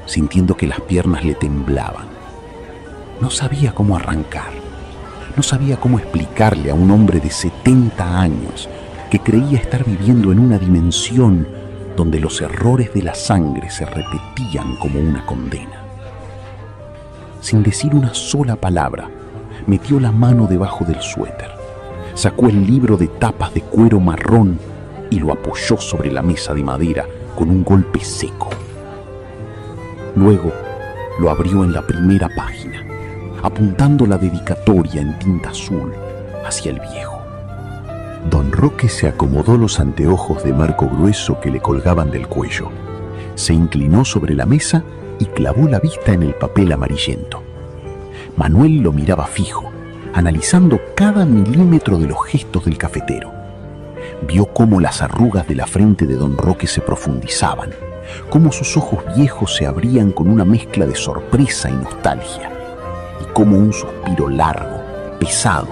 sintiendo que las piernas le temblaban. No sabía cómo arrancar. No sabía cómo explicarle a un hombre de 70 años que creía estar viviendo en una dimensión donde los errores de la sangre se repetían como una condena. Sin decir una sola palabra, metió la mano debajo del suéter, sacó el libro de tapas de cuero marrón y lo apoyó sobre la mesa de madera con un golpe seco. Luego lo abrió en la primera página, apuntando la dedicatoria en tinta azul hacia el viejo. Don Roque se acomodó los anteojos de marco grueso que le colgaban del cuello, se inclinó sobre la mesa y clavó la vista en el papel amarillento. Manuel lo miraba fijo, analizando cada milímetro de los gestos del cafetero. Vio cómo las arrugas de la frente de Don Roque se profundizaban, cómo sus ojos viejos se abrían con una mezcla de sorpresa y nostalgia, y cómo un suspiro largo, pesado,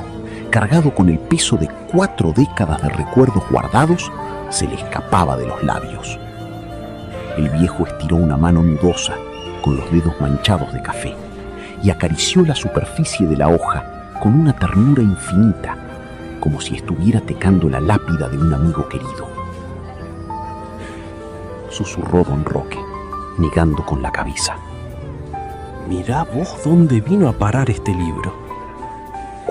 cargado con el peso de 4 décadas de recuerdos guardados, se le escapaba de los labios. El viejo estiró una mano nudosa, con los dedos manchados de café, y acarició la superficie de la hoja con una ternura infinita, como si estuviera tecando la lápida de un amigo querido. Susurró Don Roque, negando con la cabeza. Mirá vos dónde vino a parar este libro.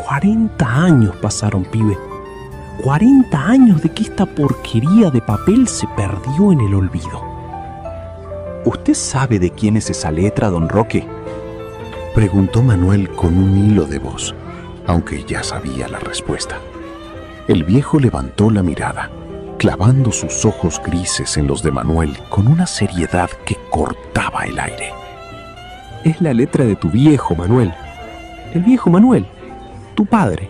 40 años pasaron, pibe. 40 años de que esta porquería de papel se perdió en el olvido. ¿Usted sabe de quién es esa letra, don Roque? Preguntó Manuel con un hilo de voz, aunque ya sabía la respuesta. El viejo levantó la mirada, clavando sus ojos grises en los de Manuel con una seriedad que cortaba el aire. Es la letra de tu viejo, Manuel. El viejo Manuel, tu padre.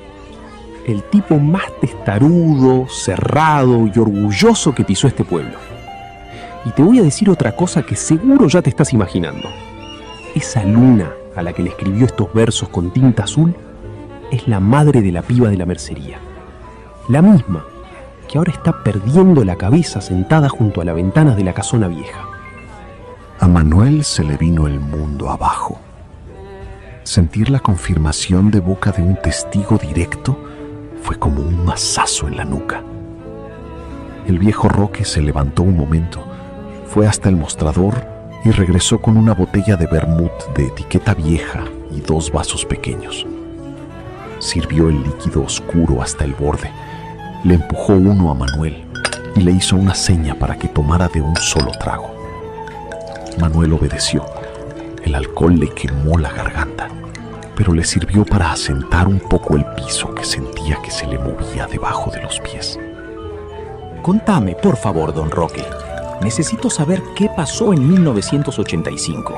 El tipo más testarudo, cerrado y orgulloso que pisó este pueblo. Y te voy a decir otra cosa que seguro ya te estás imaginando. Esa luna a la que le escribió estos versos con tinta azul es la madre de la piba de la mercería. La misma que ahora está perdiendo la cabeza sentada junto a la ventana de la casona vieja. A Manuel se le vino el mundo abajo. Sentir la confirmación de boca de un testigo directo fue como un mazazo en la nuca. El viejo Roque se levantó un momento, fue hasta el mostrador y regresó con una botella de vermut de etiqueta vieja y 2 vasos pequeños. Sirvió el líquido oscuro hasta el borde, le empujó uno a Manuel y le hizo una seña para que tomara de un solo trago. Manuel obedeció. El alcohol le quemó la garganta, pero le sirvió para asentar un poco el piso que sentía que se le movía debajo de los pies. Contame, por favor, don Roque. Necesito saber qué pasó en 1985.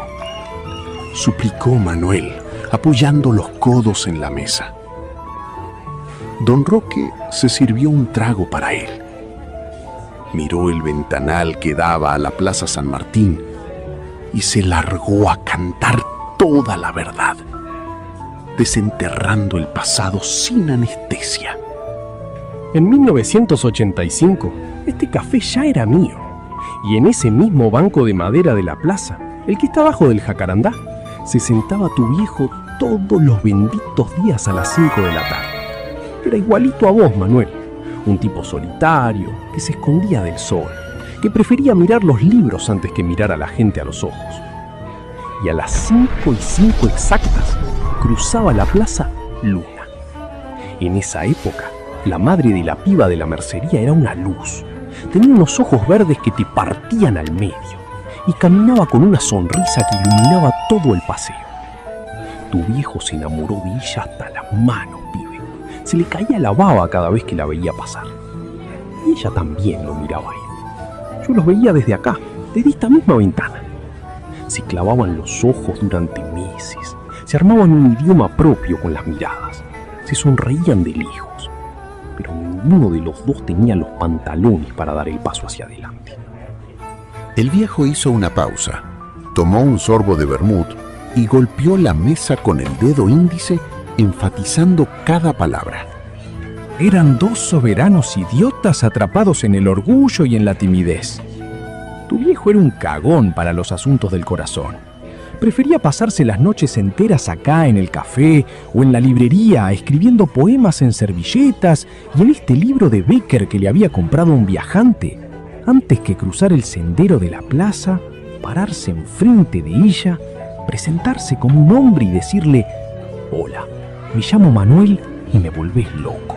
Suplicó Manuel, apoyando los codos en la mesa. Don Roque se sirvió un trago para él. Miró el ventanal que daba a la Plaza San Martín y se largó a cantar toda la verdad, desenterrando el pasado sin anestesia. En 1985, este café ya era mío. Y en ese mismo banco de madera de la plaza, el que está abajo del jacarandá, se sentaba tu viejo todos los benditos días a las 5 de la tarde. Era igualito a vos, Manuel. Un tipo solitario, que se escondía del sol, que prefería mirar los libros antes que mirar a la gente a los ojos. Y a las 5:05 exactas, cruzaba la plaza Luna. En esa época, la madre de la piba de la mercería era una luz. Tenía unos ojos verdes que te partían al medio y caminaba con una sonrisa que iluminaba todo el paseo. Tu viejo se enamoró de ella hasta las manos, pibe. Se le caía la baba cada vez que la veía pasar. Y ella también lo miraba a él. Yo los veía desde acá, desde esta misma ventana. Se clavaban los ojos durante meses, se armaban un idioma propio con las miradas, se sonreían de lejos, pero ninguno de los dos tenía los pantalones para dar el paso hacia adelante. El viejo hizo una pausa, tomó un sorbo de vermut y golpeó la mesa con el dedo índice, enfatizando cada palabra. Eran 2 soberanos idiotas atrapados en el orgullo y en la timidez. Tu viejo era un cagón para los asuntos del corazón. Prefería pasarse las noches enteras acá en el café o en la librería escribiendo poemas en servilletas y en este libro de Becker que le había comprado un viajante, antes que cruzar el sendero de la plaza, pararse enfrente de ella, presentarse como un hombre y decirle: «Hola, me llamo Manuel y me volvés loco».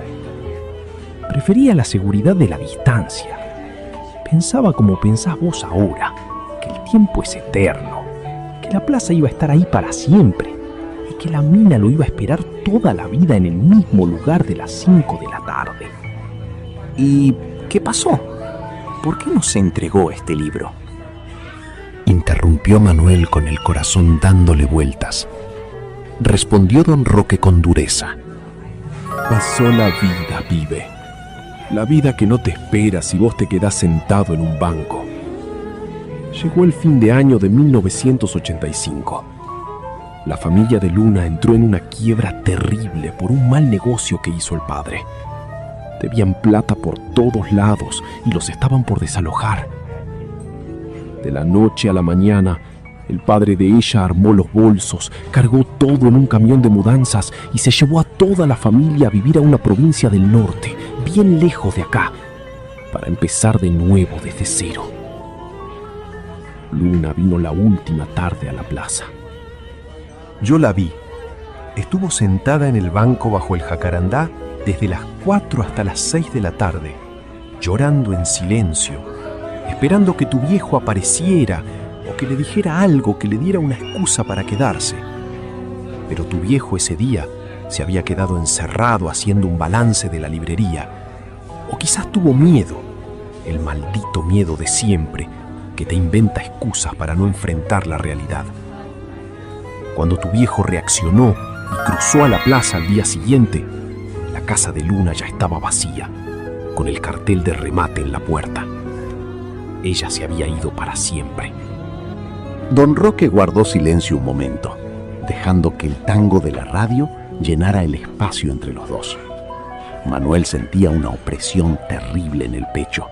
Prefería la seguridad de la distancia. Pensaba como pensás vos ahora, que el tiempo es eterno, que la plaza iba a estar ahí para siempre y que la mina lo iba a esperar toda la vida en el mismo lugar de las 5 de la tarde. ¿Y qué pasó? ¿Por qué no se entregó este libro? Interrumpió Manuel con el corazón dándole vueltas. Respondió don Roque con dureza. Pasó la vida, pibe. La vida que no te espera si vos te quedás sentado en un banco. Llegó el fin de año de 1985. La familia de Luna entró en una quiebra terrible por un mal negocio que hizo el padre. Debían plata por todos lados y los estaban por desalojar. De la noche a la mañana, el padre de ella armó los bolsos, cargó todo en un camión de mudanzas y se llevó a toda la familia a vivir a una provincia del norte, bien lejos de acá, para empezar de nuevo desde cero. Luna vino la última tarde a la plaza. Yo la vi. Estuvo sentada en el banco bajo el jacarandá desde las 4 hasta las 6 de la tarde, llorando en silencio, esperando que tu viejo apareciera o que le dijera algo que le diera una excusa para quedarse. Pero tu viejo ese día se había quedado encerrado haciendo un balance de la librería, o quizás tuvo miedo, el maldito miedo de siempre, que te inventa excusas para no enfrentar la realidad. Cuando tu viejo reaccionó y cruzó a la plaza al día siguiente, la casa de Luna ya estaba vacía, con el cartel de remate en la puerta. Ella se había ido para siempre. Don Roque guardó silencio un momento, dejando que el tango de la radio llenara el espacio entre los dos. Manuel sentía una opresión terrible en el pecho.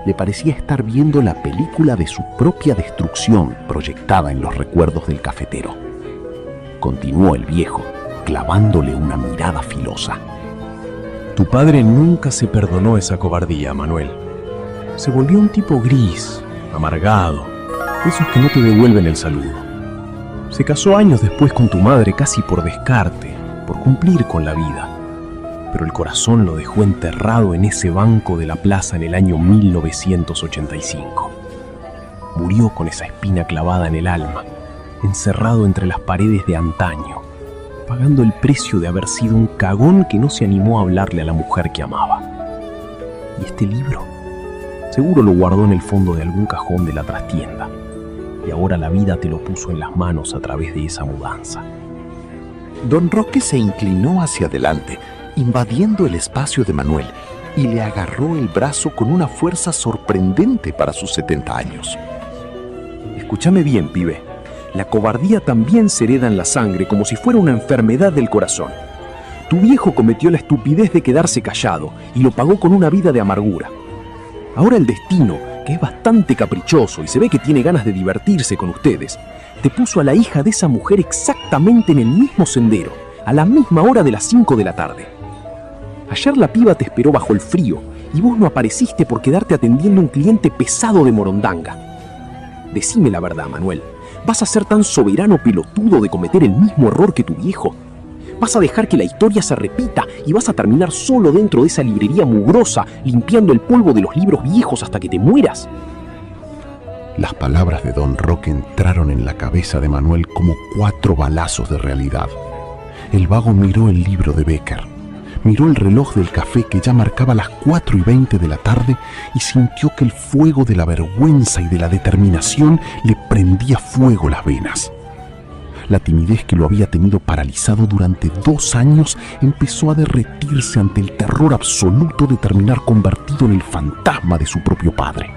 Le parecía estar viendo la película de su propia destrucción proyectada en los recuerdos del cafetero. Continuó el viejo, clavándole una mirada filosa. Tu padre nunca se perdonó esa cobardía, Manuel. Se volvió un tipo gris, amargado, esos que no te devuelven el saludo. Se casó años después con tu madre casi por descarte, por cumplir con la vida. Pero el corazón lo dejó enterrado en ese banco de la plaza en el año 1985. Murió con esa espina clavada en el alma, encerrado entre las paredes de antaño, pagando el precio de haber sido un cagón que no se animó a hablarle a la mujer que amaba. ¿Y este libro? Seguro lo guardó en el fondo de algún cajón de la trastienda, y ahora la vida te lo puso en las manos a través de esa mudanza. Don Roque se inclinó hacia adelante, invadiendo el espacio de Manuel, y le agarró el brazo con una fuerza sorprendente para sus 70 años. Escúchame bien, pibe. La cobardía también se hereda en la sangre como si fuera una enfermedad del corazón. Tu viejo cometió la estupidez de quedarse callado y lo pagó con una vida de amargura. Ahora el destino, que es bastante caprichoso y se ve que tiene ganas de divertirse con ustedes, te puso a la hija de esa mujer exactamente en el mismo sendero, a la misma hora de las 5 de la tarde. Ayer la piba te esperó bajo el frío y vos no apareciste por quedarte atendiendo a un cliente pesado de Morondanga. Decime la verdad, Manuel. ¿Vas a ser tan soberano pelotudo de cometer el mismo error que tu viejo? ¿Vas a dejar que la historia se repita y vas a terminar solo dentro de esa librería mugrosa, limpiando el polvo de los libros viejos hasta que te mueras? Las palabras de Don Roque entraron en la cabeza de Manuel como 4 balazos de realidad. El vago miró el libro de Becker, miró el reloj del café que ya marcaba las 4:20 de la tarde y sintió que el fuego de la vergüenza y de la determinación le prendía fuego las venas. La timidez que lo había tenido paralizado durante 2 años empezó a derretirse ante el terror absoluto de terminar convertido en el fantasma de su propio padre.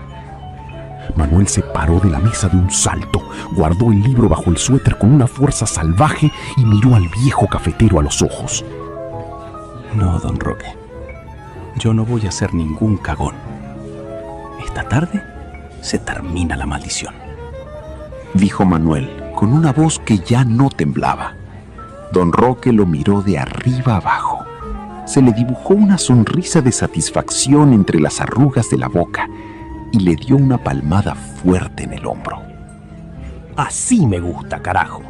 Manuel se paró de la mesa de un salto, guardó el libro bajo el suéter con una fuerza salvaje y miró al viejo cafetero a los ojos. No, don Roque, yo no voy a ser ningún cagón. Esta tarde se termina la maldición, dijo Manuel con una voz que ya no temblaba. Don Roque lo miró de arriba abajo. Se le dibujó una sonrisa de satisfacción entre las arrugas de la boca y le dio una palmada fuerte en el hombro. Así me gusta, carajo.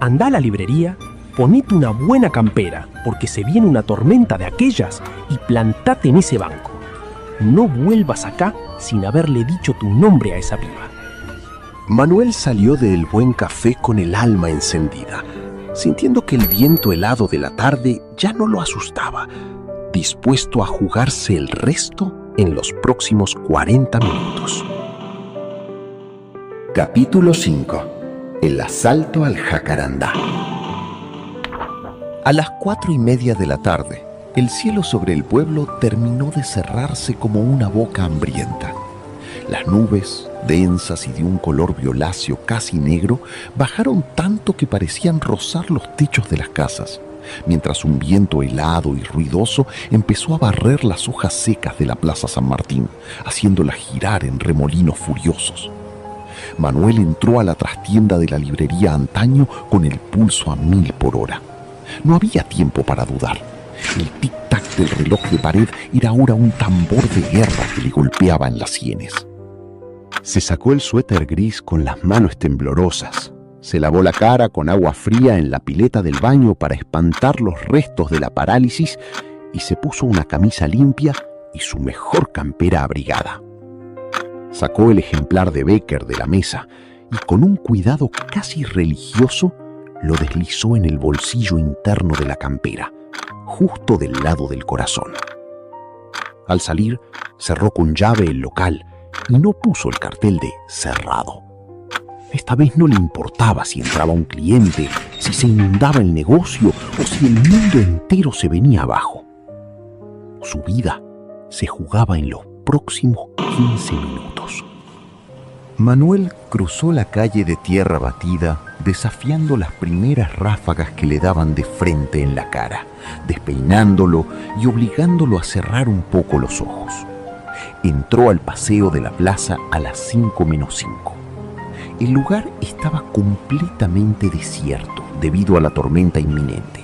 Andá a la librería, ponete una buena campera, porque se viene una tormenta de aquellas, y plantate en ese banco. No vuelvas acá sin haberle dicho tu nombre a esa piba. Manuel salió del buen café con el alma encendida, sintiendo que el viento helado de la tarde ya no lo asustaba, dispuesto a jugarse el resto en los próximos 40 minutos. Capítulo 5. El asalto al jacarandá. A las 4:30 de la tarde, el cielo sobre el pueblo terminó de cerrarse como una boca hambrienta. Las nubes, densas y de un color violáceo casi negro, bajaron tanto que parecían rozar los techos de las casas, mientras un viento helado y ruidoso empezó a barrer las hojas secas de la Plaza San Martín, haciéndolas girar en remolinos furiosos. Manuel entró a la trastienda de la librería Antaño con el pulso a 1000 por hora. No había tiempo para dudar. El tic-tac del reloj de pared era ahora un tambor de guerra que le golpeaba en las sienes. Se sacó el suéter gris con las manos temblorosas, Se lavó la cara con agua fría en la pileta del baño para espantar los restos de la parálisis y se puso una camisa limpia y su mejor campera abrigada. Sacó el ejemplar de Becker de la mesa y con un cuidado casi religioso lo deslizó en el bolsillo interno de la campera, justo del lado del corazón. Al salir, cerró con llave el local y no puso el cartel de cerrado. Esta vez no le importaba si entraba un cliente, si se inundaba el negocio o si el mundo entero se venía abajo. Su vida se jugaba en los próximos 15 minutos. Manuel cruzó la calle de tierra batida, desafiando las primeras ráfagas que le daban de frente en la cara, despeinándolo y obligándolo a cerrar un poco los ojos. Entró al paseo de la plaza a las 5:05. El lugar estaba completamente desierto debido a la tormenta inminente.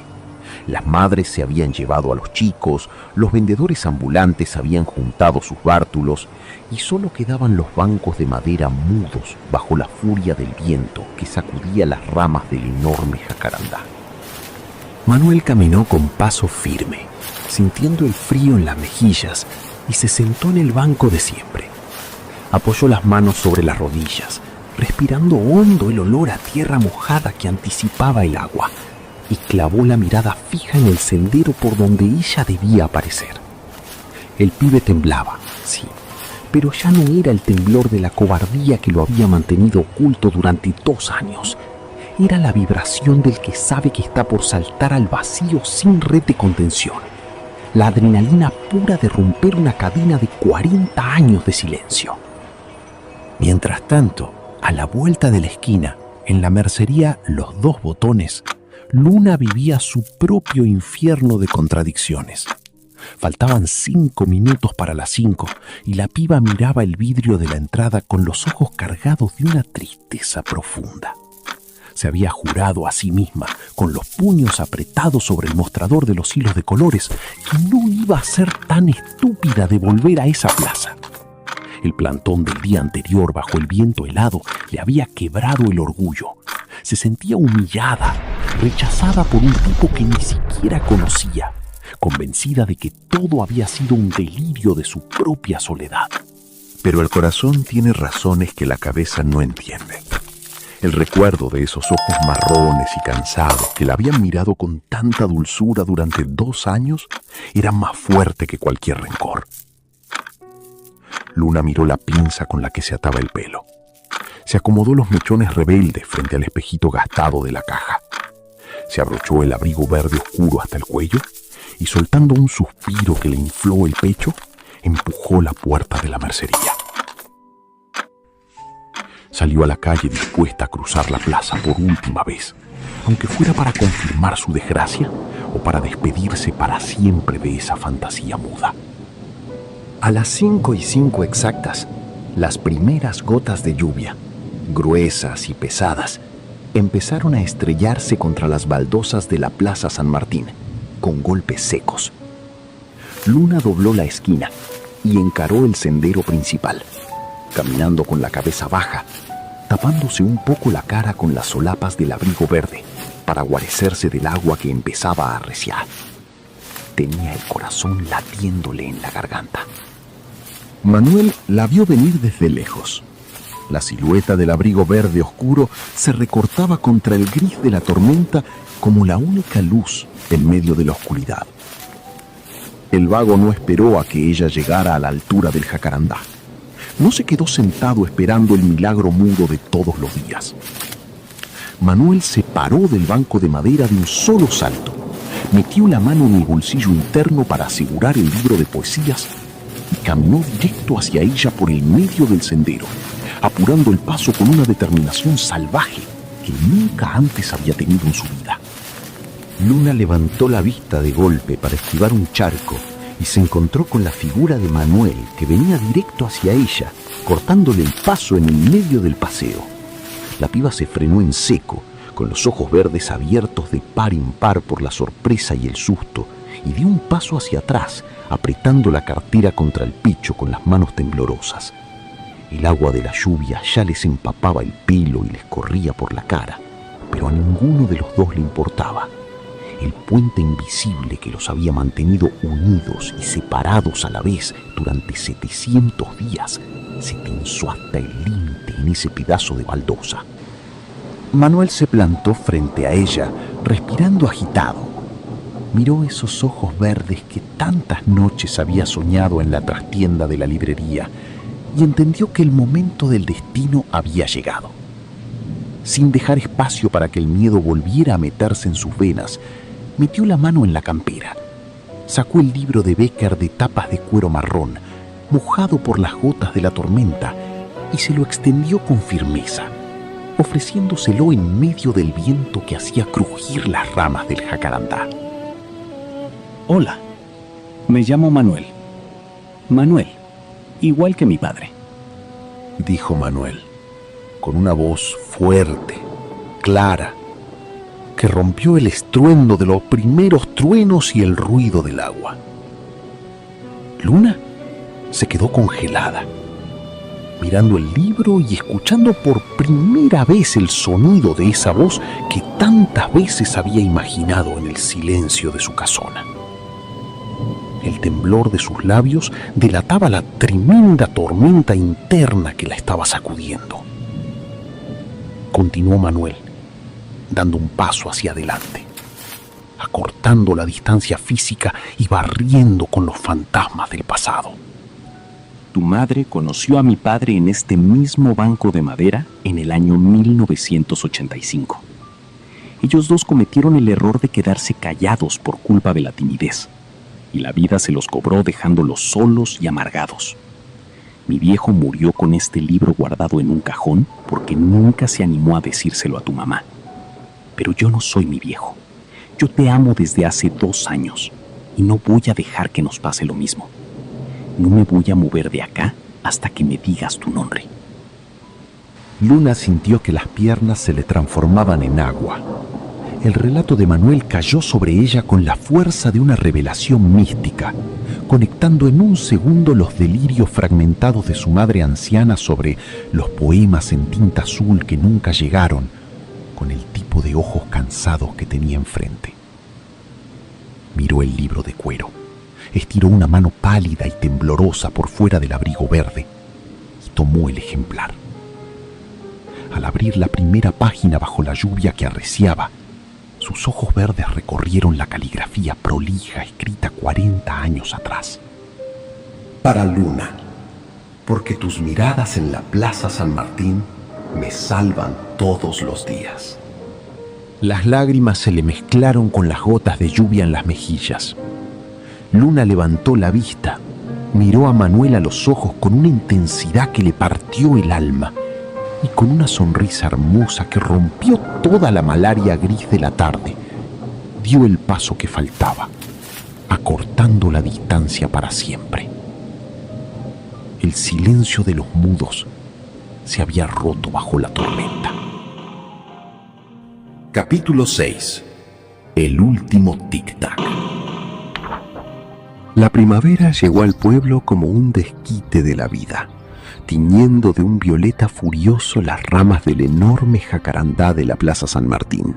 Las madres se habían llevado a los chicos, los vendedores ambulantes habían juntado sus bártulos y solo quedaban los bancos de madera mudos bajo la furia del viento que sacudía las ramas del enorme jacarandá. Manuel caminó con paso firme, sintiendo el frío en las mejillas, y se sentó en el banco de siempre. Apoyó las manos sobre las rodillas, respirando hondo el olor a tierra mojada que anticipaba el agua, y clavó la mirada fija en el sendero por donde ella debía aparecer. El pibe temblaba, sí, pero ya no era el temblor de la cobardía que lo había mantenido oculto durante 2 años. Era la vibración del que sabe que está por saltar al vacío sin red de contención. La adrenalina pura de romper una cadena de 40 años de silencio. Mientras tanto, a la vuelta de la esquina, en la mercería Los Dos Botones, Luna vivía su propio infierno de contradicciones. Faltaban 5 minutos para las 5 y la piba miraba el vidrio de la entrada con los ojos cargados de una tristeza profunda. Se había jurado a sí misma, con los puños apretados sobre el mostrador de los hilos de colores, que no iba a ser tan estúpida de volver a esa plaza. El plantón del día anterior bajo el viento helado le había quebrado el orgullo. Se sentía humillada, rechazada por un tipo que ni siquiera conocía, convencida de que todo había sido un delirio de su propia soledad. Pero el corazón tiene razones que la cabeza no entiende. El recuerdo de esos ojos marrones y cansados que la habían mirado con tanta dulzura durante 2 años era más fuerte que cualquier rencor. Luna miró la pinza con la que se ataba el pelo. Se acomodó los mechones rebeldes frente al espejito gastado de la caja. Se abrochó el abrigo verde oscuro hasta el cuello y, soltando un suspiro que le infló el pecho, empujó la puerta de la mercería. Salió a la calle dispuesta a cruzar la plaza por última vez, aunque fuera para confirmar su desgracia o para despedirse para siempre de esa fantasía muda. A las 5:05 exactas, las primeras gotas de lluvia, gruesas y pesadas, empezaron a estrellarse contra las baldosas de la Plaza San Martín, con golpes secos. Luna dobló la esquina y encaró el sendero principal, caminando con la cabeza baja, tapándose un poco la cara con las solapas del abrigo verde para guarecerse del agua que empezaba a arreciar. Tenía el corazón latiéndole en la garganta. Manuel la vio venir desde lejos. La silueta del abrigo verde oscuro se recortaba contra el gris de la tormenta como la única luz en medio de la oscuridad. El vago no esperó a que ella llegara a la altura del jacarandá. No se quedó sentado esperando el milagro mudo de todos los días. Manuel se paró del banco de madera de un solo salto, metió la mano en el bolsillo interno para asegurar el libro de poesías y caminó directo hacia ella por el medio del sendero, apurando el paso con una determinación salvaje que nunca antes había tenido en su vida. Luna levantó la vista de golpe para esquivar un charco y se encontró con la figura de Manuel, que venía directo hacia ella, cortándole el paso en el medio del paseo. La piba se frenó en seco, con los ojos verdes abiertos de par en par por la sorpresa y el susto, y dio un paso hacia atrás, apretando la cartera contra el pecho con las manos temblorosas. El agua de la lluvia ya les empapaba el pelo y les corría por la cara, pero a ninguno de los dos le importaba. El puente invisible que los había mantenido unidos y separados a la vez durante 700 días se tensó hasta el límite en ese pedazo de baldosa. Manuel se plantó frente a ella, respirando agitado. Miró esos ojos verdes que tantas noches había soñado en la trastienda de la librería y entendió que el momento del destino había llegado. Sin dejar espacio para que el miedo volviera a meterse en sus venas, metió la mano en la campera, sacó el libro de Becker de tapas de cuero marrón, mojado por las gotas de la tormenta, y se lo extendió con firmeza, ofreciéndoselo en medio del viento que hacía crujir las ramas del jacarandá. Hola, me llamo Manuel. Manuel, igual que mi padre, dijo Manuel, con una voz fuerte, clara, que rompió el estruendo de los primeros truenos y el ruido del agua. Luna se quedó congelada, mirando el libro y escuchando por primera vez el sonido de esa voz que tantas veces había imaginado en el silencio de su casona. El temblor de sus labios delataba la tremenda tormenta interna que la estaba sacudiendo. Continuó Manuel, dando un paso hacia adelante, acortando la distancia física y barriendo con los fantasmas del pasado. Tu madre conoció a mi padre en este mismo banco de madera en el año 1985. Ellos dos cometieron el error de quedarse callados por culpa de la timidez, y la vida se los cobró dejándolos solos y amargados. Mi viejo murió con este libro guardado en un cajón porque nunca se animó a decírselo a tu mamá. Pero yo no soy mi viejo. Yo te amo desde hace 2 años y no voy a dejar que nos pase lo mismo. No me voy a mover de acá hasta que me digas tu nombre. Luna sintió que las piernas se le transformaban en agua. El relato de Manuel cayó sobre ella con la fuerza de una revelación mística, conectando en un segundo los delirios fragmentados de su madre anciana sobre los poemas en tinta azul que nunca llegaron, con el tipo de ojos cansados que tenía enfrente. Miró el libro de cuero, estiró una mano pálida y temblorosa por fuera del abrigo verde y tomó el ejemplar. Al abrir la primera página bajo la lluvia que arreciaba, sus ojos verdes recorrieron la caligrafía prolija escrita 40 años atrás. Para Luna, porque tus miradas en la Plaza San Martín me salvan todos los días. Las lágrimas se le mezclaron con las gotas de lluvia en las mejillas. Luna levantó la vista, miró a Manuel a los ojos con una intensidad que le partió el alma y con una sonrisa hermosa que rompió toda la malaria gris de la tarde, dio el paso que faltaba, acortando la distancia para siempre. El silencio de los mudos se había roto bajo la tormenta. Capítulo 6. El último tic-tac. La primavera llegó al pueblo como un desquite de la vida, tiñendo de un violeta furioso las ramas del enorme jacarandá de la Plaza San Martín.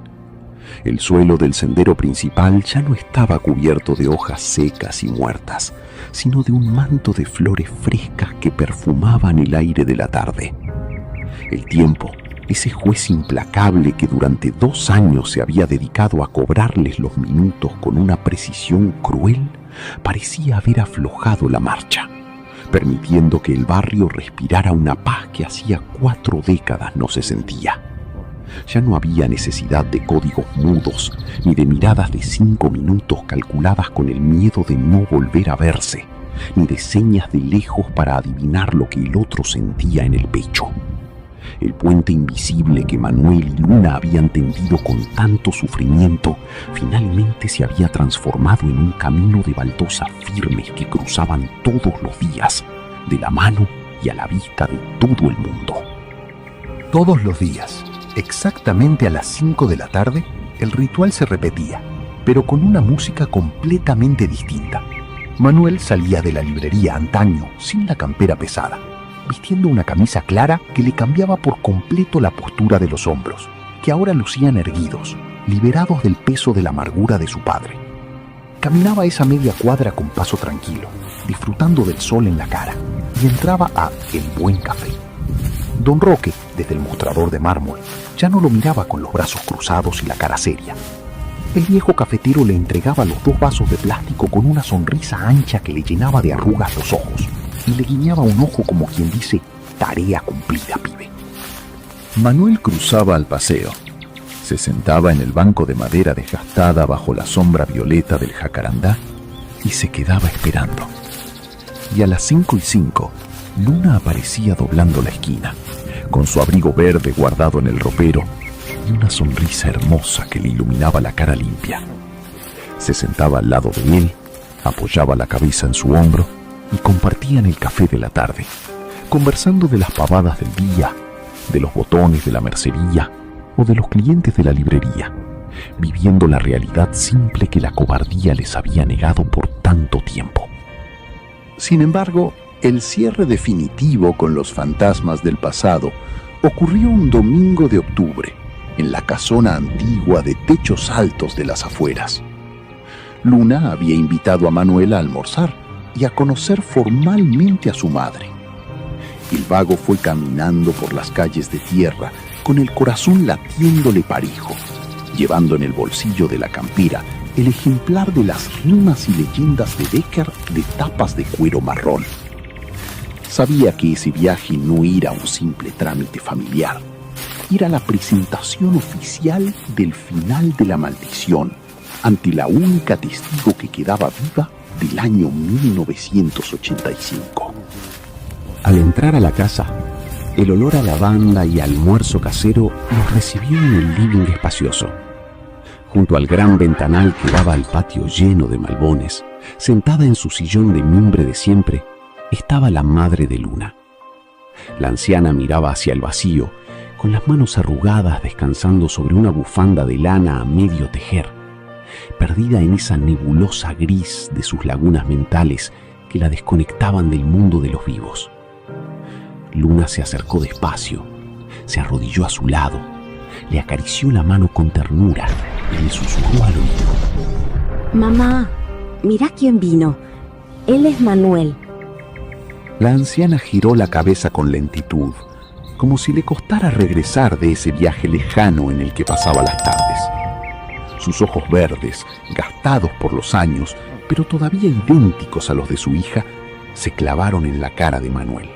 El suelo del sendero principal ya no estaba cubierto de hojas secas y muertas, sino de un manto de flores frescas que perfumaban el aire de la tarde. El tiempo, ese juez implacable que durante 2 años se había dedicado a cobrarles los minutos con una precisión cruel, parecía haber aflojado la marcha, permitiendo que el barrio respirara una paz que hacía 4 décadas no se sentía. Ya no había necesidad de códigos mudos, ni de miradas de 5 minutos calculadas con el miedo de no volver a verse, ni de señas de lejos para adivinar lo que el otro sentía en el pecho. El puente invisible que Manuel y Luna habían tendido con tanto sufrimiento, finalmente se había transformado en un camino de baldosas firmes que cruzaban todos los días, de la mano y a la vista de todo el mundo. Todos los días, exactamente a las 5 de la tarde, el ritual se repetía, pero con una música completamente distinta. Manuel salía de la librería antaño, sin la campera pesada, vistiendo una camisa clara que le cambiaba por completo la postura de los hombros, que ahora lucían erguidos, liberados del peso de la amargura de su padre. Caminaba esa media cuadra con paso tranquilo, disfrutando del sol en la cara, y entraba a El Buen Café. Don Roque, desde el mostrador de mármol, ya no lo miraba con los brazos cruzados y la cara seria. El viejo cafetero le entregaba los 2 vasos de plástico con una sonrisa ancha que le llenaba de arrugas los ojos, y le guiñaba un ojo como quien dice: tarea cumplida, pibe. Manuel cruzaba al paseo. Se sentaba en el banco de madera desgastada bajo la sombra violeta del jacarandá y se quedaba esperando. Y a las 5:05, Luna aparecía doblando la esquina, con su abrigo verde guardado en el ropero y una sonrisa hermosa que le iluminaba la cara limpia. Se sentaba al lado de él, apoyaba la cabeza en su hombro y compartían el café de la tarde, conversando de las pavadas del día, de los botones de la mercería o de los clientes de la librería, viviendo la realidad simple que la cobardía les había negado por tanto tiempo. Sin embargo, el cierre definitivo con los fantasmas del pasado ocurrió un domingo de octubre, en la casona antigua de techos altos de las afueras. Luna había invitado a Manuel a almorzar y a conocer formalmente a su madre. El vago fue caminando por las calles de tierra, con el corazón latiéndole parejo, llevando en el bolsillo de la campera el ejemplar de las rimas y leyendas de Becker de tapas de cuero marrón. Sabía que ese viaje no era un simple trámite familiar, era la presentación oficial del final de la maldición ante la única testigo que quedaba viva del año 1985. Al entrar a la casa, el olor a lavanda y almuerzo casero nos recibió en el living espacioso. Junto al gran ventanal que daba al patio lleno de malbones, sentada en su sillón de mimbre de siempre, estaba la madre de Luna. La anciana miraba hacia el vacío, con las manos arrugadas descansando sobre una bufanda de lana a medio tejer, perdida en esa nebulosa gris de sus lagunas mentales que la desconectaban del mundo de los vivos. Luna se acercó despacio, se arrodilló a su lado, le acarició la mano con ternura y le susurró al oído: «Mamá, mira quién vino. Él es Manuel». La anciana giró la cabeza con lentitud, como si le costara regresar de ese viaje lejano en el que pasaba las tardes. Sus ojos verdes, gastados por los años, pero todavía idénticos a los de su hija, se clavaron en la cara de Manuel.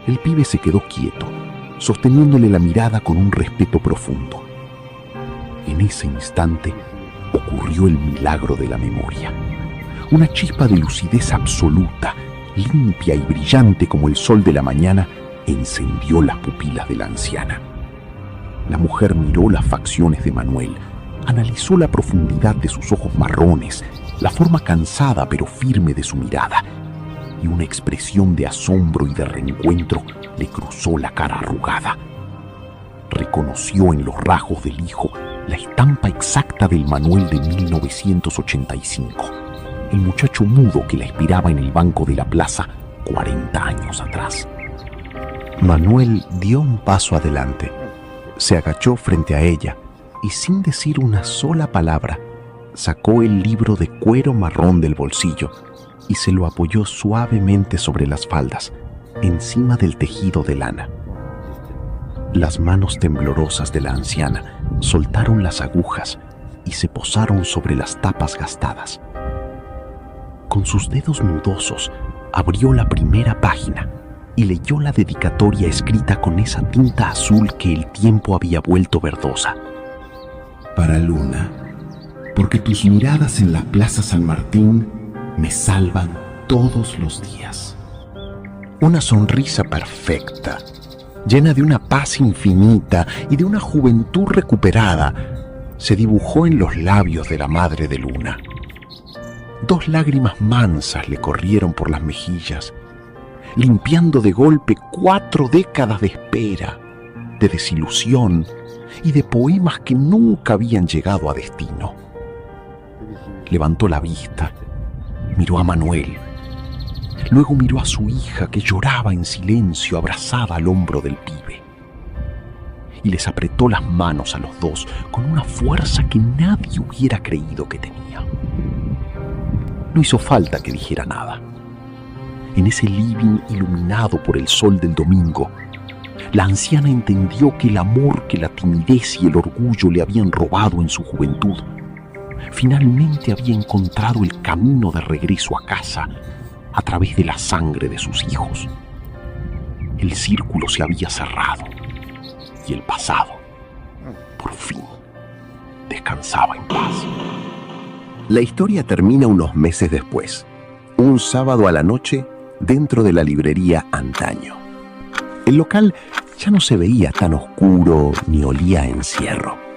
El pibe se quedó quieto, sosteniéndole la mirada con un respeto profundo. En ese instante ocurrió el milagro de la memoria. Una chispa de lucidez absoluta, limpia y brillante como el sol de la mañana, encendió las pupilas de la anciana. La mujer miró las facciones de Manuel, analizó la profundidad de sus ojos marrones, la forma cansada pero firme de su mirada, y una expresión de asombro y de reencuentro le cruzó la cara arrugada. Reconoció en los rasgos del hijo la estampa exacta del Manuel de 1985, el muchacho mudo que la esperaba en el banco de la plaza 40 años atrás. Manuel dio un paso adelante, se agachó frente a ella y sin decir una sola palabra, sacó el libro de cuero marrón del bolsillo y se lo apoyó suavemente sobre las faldas, encima del tejido de lana. Las manos temblorosas de la anciana soltaron las agujas y se posaron sobre las tapas gastadas. Con sus dedos nudosos abrió la primera página y leyó la dedicatoria escrita con esa tinta azul que el tiempo había vuelto verdosa. Para Luna, porque tus miradas en la Plaza San Martín me salvan todos los días. Una sonrisa perfecta, llena de una paz infinita y de una juventud recuperada, se dibujó en los labios de la madre de Luna. 2 lágrimas mansas le corrieron por las mejillas, limpiando de golpe 4 décadas de espera, de desilusión y de poemas que nunca habían llegado a destino. Levantó la vista, miró a Manuel, luego miró a su hija que lloraba en silencio abrazada al hombro del pibe. y les apretó las manos a los dos con una fuerza que nadie hubiera creído que tenía. No hizo falta que dijera nada. En ese living iluminado por el sol del domingo, la anciana entendió que el amor que la timidez y el orgullo le habían robado en su juventud finalmente había encontrado el camino de regreso a casa a través de la sangre de sus hijos. El círculo se había cerrado y el pasado, por fin, descansaba en paz. La historia termina unos meses después, un sábado a la noche dentro de la librería Antaño. El local ya no se veía tan oscuro ni olía a encierro.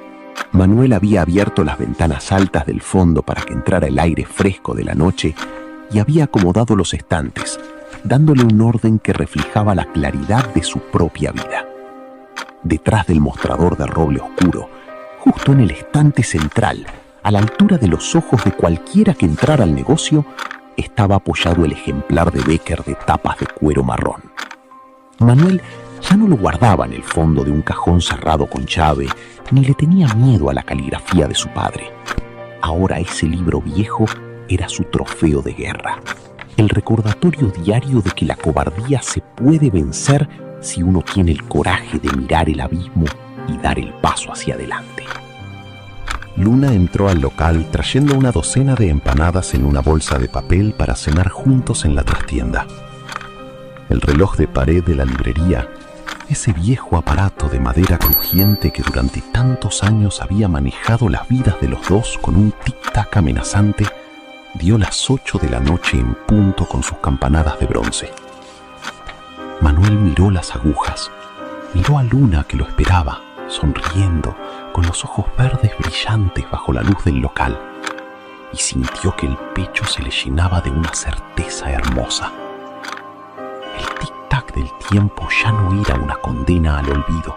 Manuel había abierto las ventanas altas del fondo para que entrara el aire fresco de la noche y había acomodado los estantes, dándole un orden que reflejaba la claridad de su propia vida. Detrás del mostrador de roble oscuro, justo en el estante central, a la altura de los ojos de cualquiera que entrara al negocio, estaba apoyado el ejemplar de Becker de tapas de cuero marrón. Manuel ya no lo guardaba en el fondo de un cajón cerrado con llave, ni le tenía miedo a la caligrafía de su padre. Ahora ese libro viejo era su trofeo de guerra, el recordatorio diario de que la cobardía se puede vencer si uno tiene el coraje de mirar el abismo y dar el paso hacia adelante. Luna entró al local trayendo una docena de empanadas en una bolsa de papel para cenar juntos en la trastienda. El reloj de pared de la librería, ese viejo aparato de madera crujiente que durante tantos años había manejado las vidas de los dos con un tic-tac amenazante, dio las 8 de la noche en punto con sus campanadas de bronce. Manuel miró las agujas, miró a Luna que lo esperaba, sonriendo, con los ojos verdes brillantes bajo la luz del local, y sintió que el pecho se le llenaba de una certeza hermosa. El tic-tac del tiempo ya no era una condena al olvido,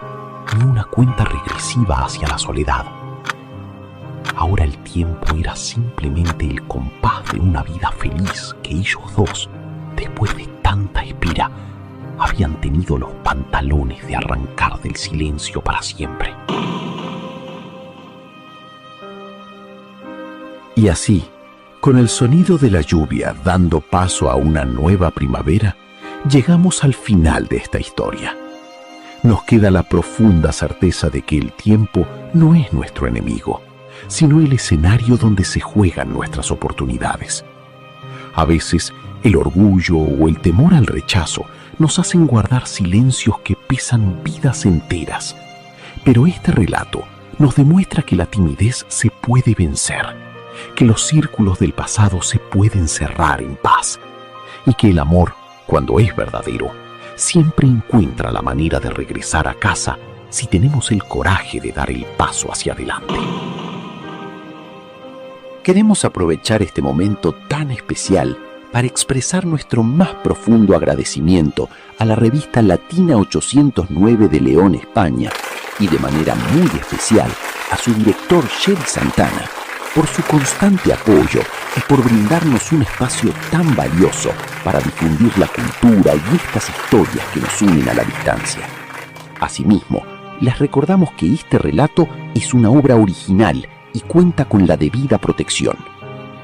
ni una cuenta regresiva hacia la soledad. Ahora el tiempo era simplemente el compás de una vida feliz que ellos dos, después de tanta espera, habían tenido los pantalones de arrancar del silencio para siempre. Y así, con el sonido de la lluvia dando paso a una nueva primavera, llegamos al final de esta historia. Nos queda la profunda certeza de que el tiempo no es nuestro enemigo, sino el escenario donde se juegan nuestras oportunidades. A veces, el orgullo o el temor al rechazo nos hacen guardar silencios que pesan vidas enteras. Pero este relato nos demuestra que la timidez se puede vencer, que los círculos del pasado se pueden cerrar en paz, y que el amor, cuando es verdadero, siempre encuentra la manera de regresar a casa si tenemos el coraje de dar el paso hacia adelante. Queremos aprovechar este momento tan especial para expresar nuestro más profundo agradecimiento a la revista Latina 809 de León, España, y de manera muy especial a su director Sherry Santana, por su constante apoyo y por brindarnos un espacio tan valioso para difundir la cultura y estas historias que nos unen a la distancia. Asimismo, les recordamos que este relato es una obra original y cuenta con la debida protección.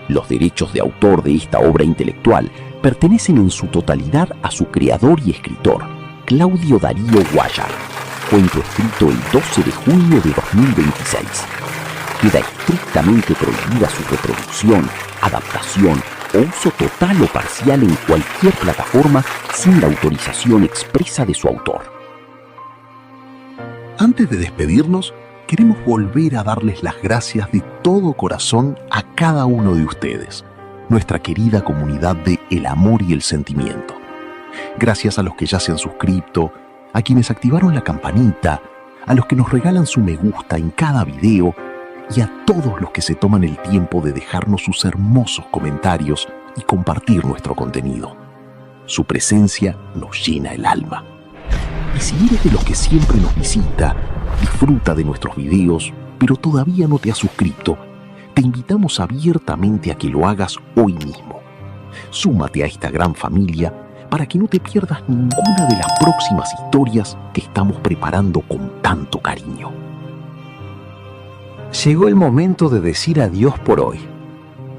Los derechos de autor de esta obra intelectual pertenecen en su totalidad a su creador y escritor, Claudio Darío Guayar. Cuento escrito el 12 de junio de 2026. Queda estrictamente prohibida su reproducción, adaptación o uso total o parcial en cualquier plataforma sin la autorización expresa de su autor. Antes de despedirnos, queremos volver a darles las gracias de todo corazón a cada uno de ustedes, nuestra querida comunidad de El Amor y el Sentimiento. Gracias a los que ya se han suscrito, a quienes activaron la campanita, a los que nos regalan su me gusta en cada video y a todos los que se toman el tiempo de dejarnos sus hermosos comentarios y compartir nuestro contenido. Su presencia nos llena el alma. Y si eres de los que siempre nos visita, disfruta de nuestros videos, pero todavía no te has suscrito, te invitamos abiertamente a que lo hagas hoy mismo. Súmate a esta gran familia para que no te pierdas ninguna de las próximas historias que estamos preparando con tanto cariño. Llegó el momento de decir adiós por hoy.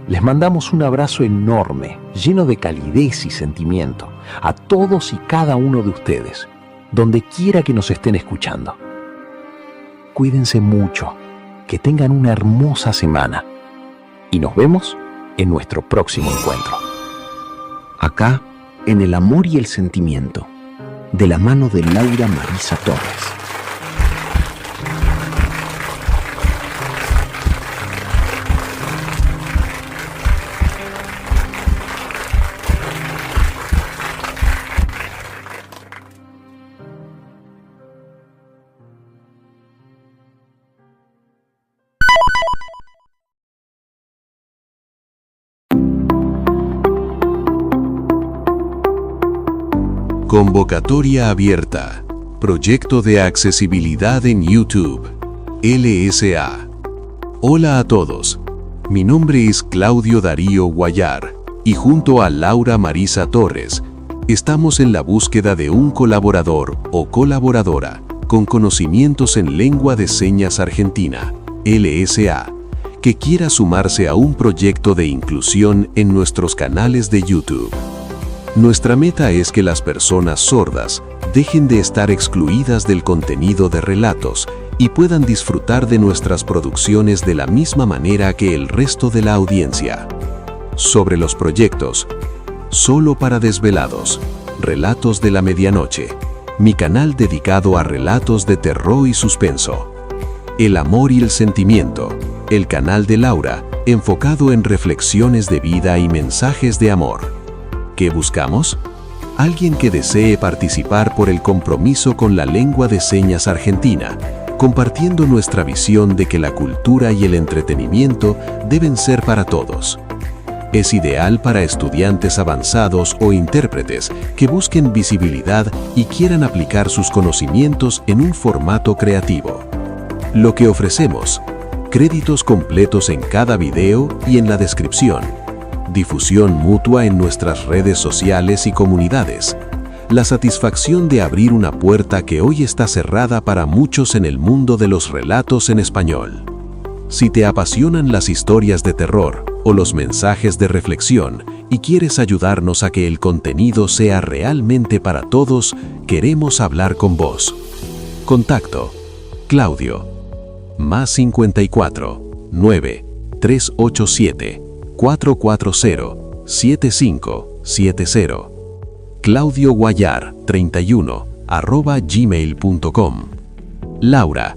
Les mandamos un abrazo enorme, lleno de calidez y sentimiento, a todos y cada uno de ustedes, donde quiera que nos estén escuchando. Cuídense mucho, que tengan una hermosa semana y nos vemos en nuestro próximo encuentro. Acá, en El Amor y el Sentimiento, de la mano de Laura Marisa Torres. Convocatoria abierta. Proyecto de accesibilidad en YouTube. LSA. Hola a todos. Mi nombre es Claudio Darío Guayar y junto a Laura Marisa Torres estamos en la búsqueda de un colaborador o colaboradora con conocimientos en lengua de señas argentina, LSA, que quiera sumarse a un proyecto de inclusión en nuestros canales de YouTube. Nuestra meta es que las personas sordas dejen de estar excluidas del contenido de relatos y puedan disfrutar de nuestras producciones de la misma manera que el resto de la audiencia. Sobre los proyectos, Solo para Desvelados, Relatos de la Medianoche, mi canal dedicado a relatos de terror y suspenso. El Amor y el Sentimiento, el canal de Laura, enfocado en reflexiones de vida y mensajes de amor. ¿Qué buscamos? Alguien que desee participar por el compromiso con la lengua de señas argentina, compartiendo nuestra visión de que la cultura y el entretenimiento deben ser para todos. Es ideal para estudiantes avanzados o intérpretes que busquen visibilidad y quieran aplicar sus conocimientos en un formato creativo. Lo que ofrecemos: créditos completos en cada video y en la descripción, difusión mutua en nuestras redes sociales y comunidades, la satisfacción de abrir una puerta que hoy está cerrada para muchos en el mundo de los relatos en español. Si te apasionan las historias de terror o los mensajes de reflexión y quieres ayudarnos a que el contenido sea realmente para todos, queremos hablar con vos. Contacto: Claudio, +54 9 387 440 7570. Claudio Guayar 31 @gmail.com. Laura,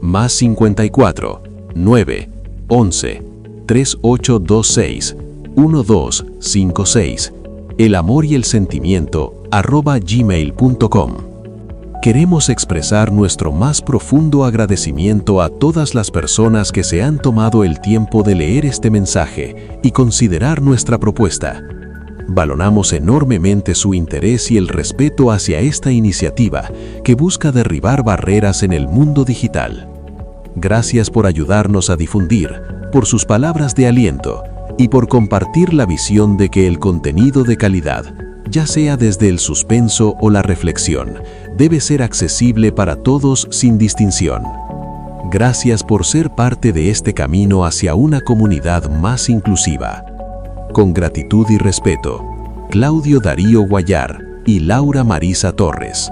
+54 9 11 3826 1256. El Amor y el Sentimiento @gmail.com. Queremos expresar nuestro más profundo agradecimiento a todas las personas que se han tomado el tiempo de leer este mensaje y considerar nuestra propuesta. Valoramos enormemente su interés y el respeto hacia esta iniciativa que busca derribar barreras en el mundo digital. Gracias por ayudarnos a difundir, por sus palabras de aliento y por compartir la visión de que el contenido de calidad, ya sea desde el suspenso o la reflexión, debe ser accesible para todos sin distinción. Gracias por ser parte de este camino hacia una comunidad más inclusiva. Con gratitud y respeto, Claudio Darío Guayar y Laura Marisa Torres.